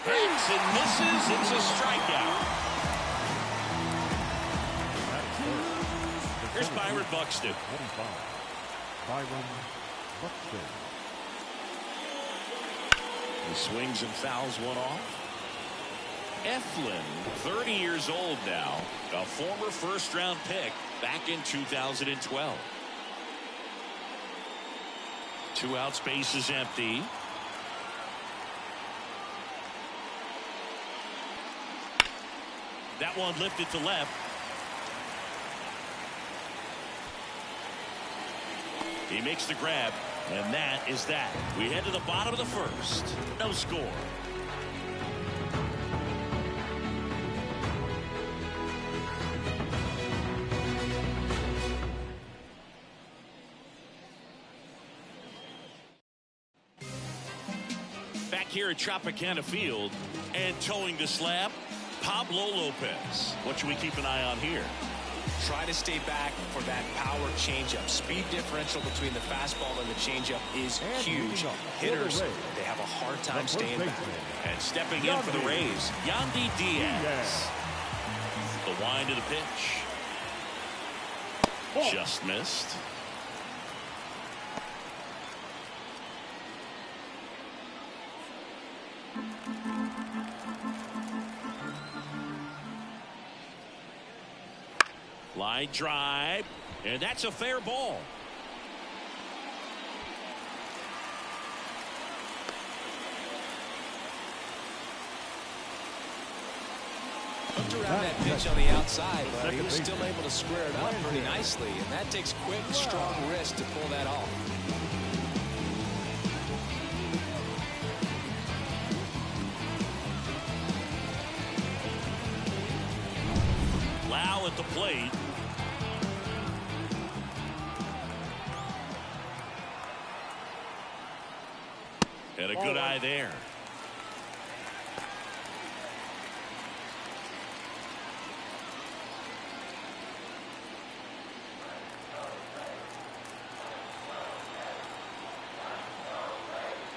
Hits and misses. It's a strikeout. Here's Byron Buxton. Byron Buxton. He swings and fouls one off. Eflin, 30 years old now, a former first-round pick back in 2012. 2 outs, base is empty. That one lifted to left. He makes the grab, and that is that. We head to the bottom of the first. No score. Back here at Tropicana Field, and towing the slab, Pablo Lopez. What should we keep an eye on here? Try to stay back for that power changeup. Speed differential between the fastball and the changeup is huge. Hitters, they have a hard time staying back. And stepping in for the Rays, Yandy Diaz. The wind of the pitch. Just missed. Line drive, and that's a fair ball. Looked around that pitch on the outside, but he was still able to square it up pretty nicely, and that takes quick, strong wrist to pull that off. Lau at the plate. And a good eye there.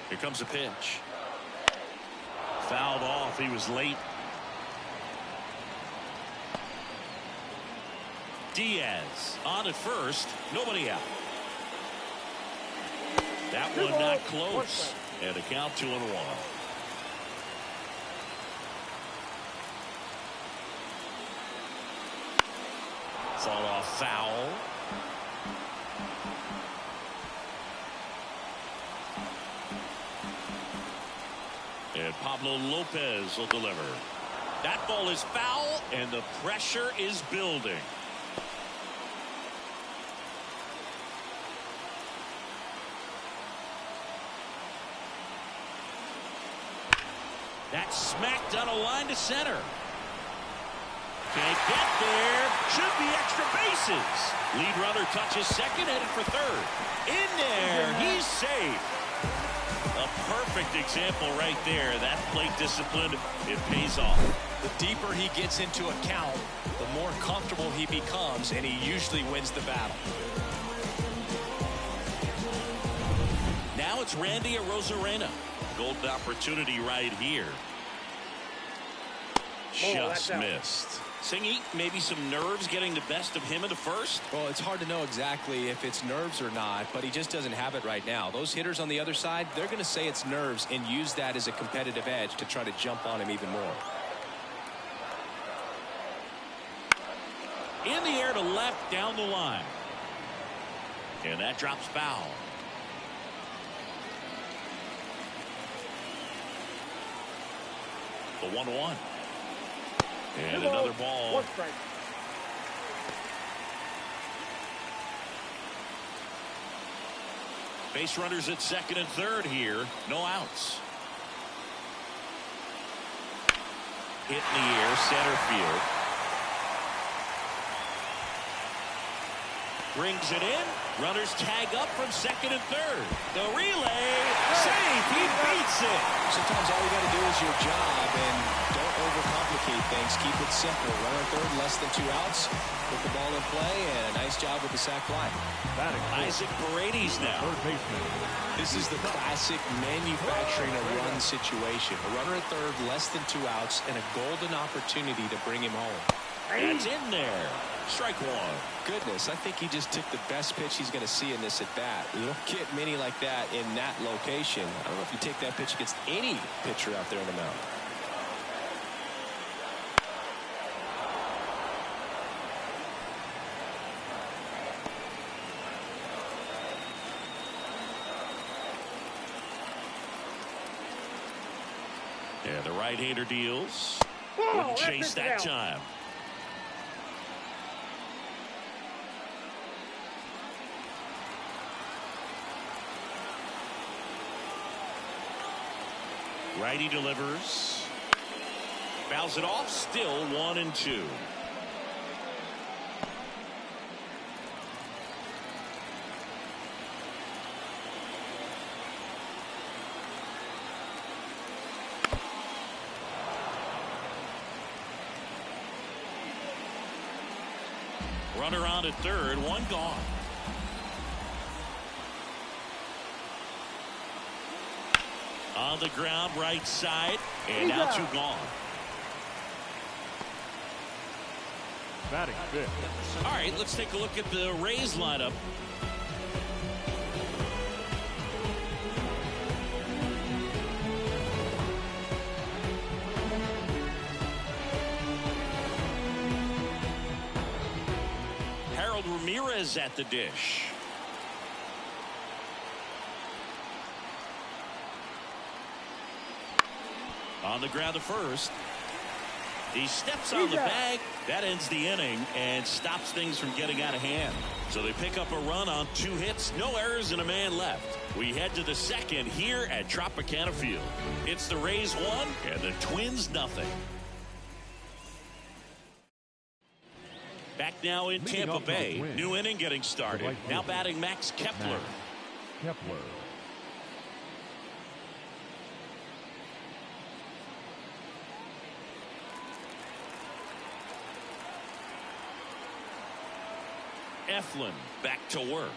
Here comes a pitch. Fouled off. He was late. Diaz on at first. Nobody out. That one not close. And a count 2-1. Fall off foul. And Pablo Lopez will deliver. That ball is foul, and the pressure is building. That's smacked on a line to center. Can't get there. Should be extra bases. Lead runner touches second, headed for third. In there. He's safe. A perfect example right there. That plate discipline, it pays off. The deeper he gets into a count, the more comfortable he becomes, and he usually wins the battle. Now it's Randy Arozarena. Golden opportunity right here. Just missed. Singy, maybe some nerves getting the best of him in the first? Well, it's hard to know exactly if it's nerves or not, but he just doesn't have it right now. Those hitters on the other side, they're going to say it's nerves and use that as a competitive edge to try to jump on him even more. In the air to left, down the line. And that drops foul. The 1-1. And another ball. Base runners at second and third here. No outs. Hit in the air, center field. Brings it in. Runners tag up from second and third. The relay. Safe. He beats it. Sometimes all you got to do is your job and don't overcomplicate things. Keep it simple. Runner third, less than 2 outs. Put the ball in play, and a nice job with the sac fly. Isaac Paredes now. Third baseman. This is the classic manufacturing a run situation. A runner at third, less than 2 outs, and a golden opportunity to bring him home. That's in there. Strike one. Goodness, I think he just took the best pitch he's going to see in this at bat. You don't get many like that in that location. I don't know if you take that pitch against any pitcher out there on the mound. Yeah, the right-hander deals. Wouldn't chase that time. Righty delivers. Fouls it off. Still 1-2. Runner on at third. One gone. On the ground, right side, and now 2 gone. Batting fifth. All right, let's take a look at the Rays lineup. Harold Ramirez at the dish. On the ground to first. He steps on the bag. That ends the inning and stops things from getting out of hand. So they pick up a run on 2 hits, no errors, and a man left. We head to the second here at Tropicana Field. It's the Rays 1 and the Twins nothing. Back now in Tampa Bay. New inning getting started. Now batting Max Kepler. Kepler. Eflin back to work.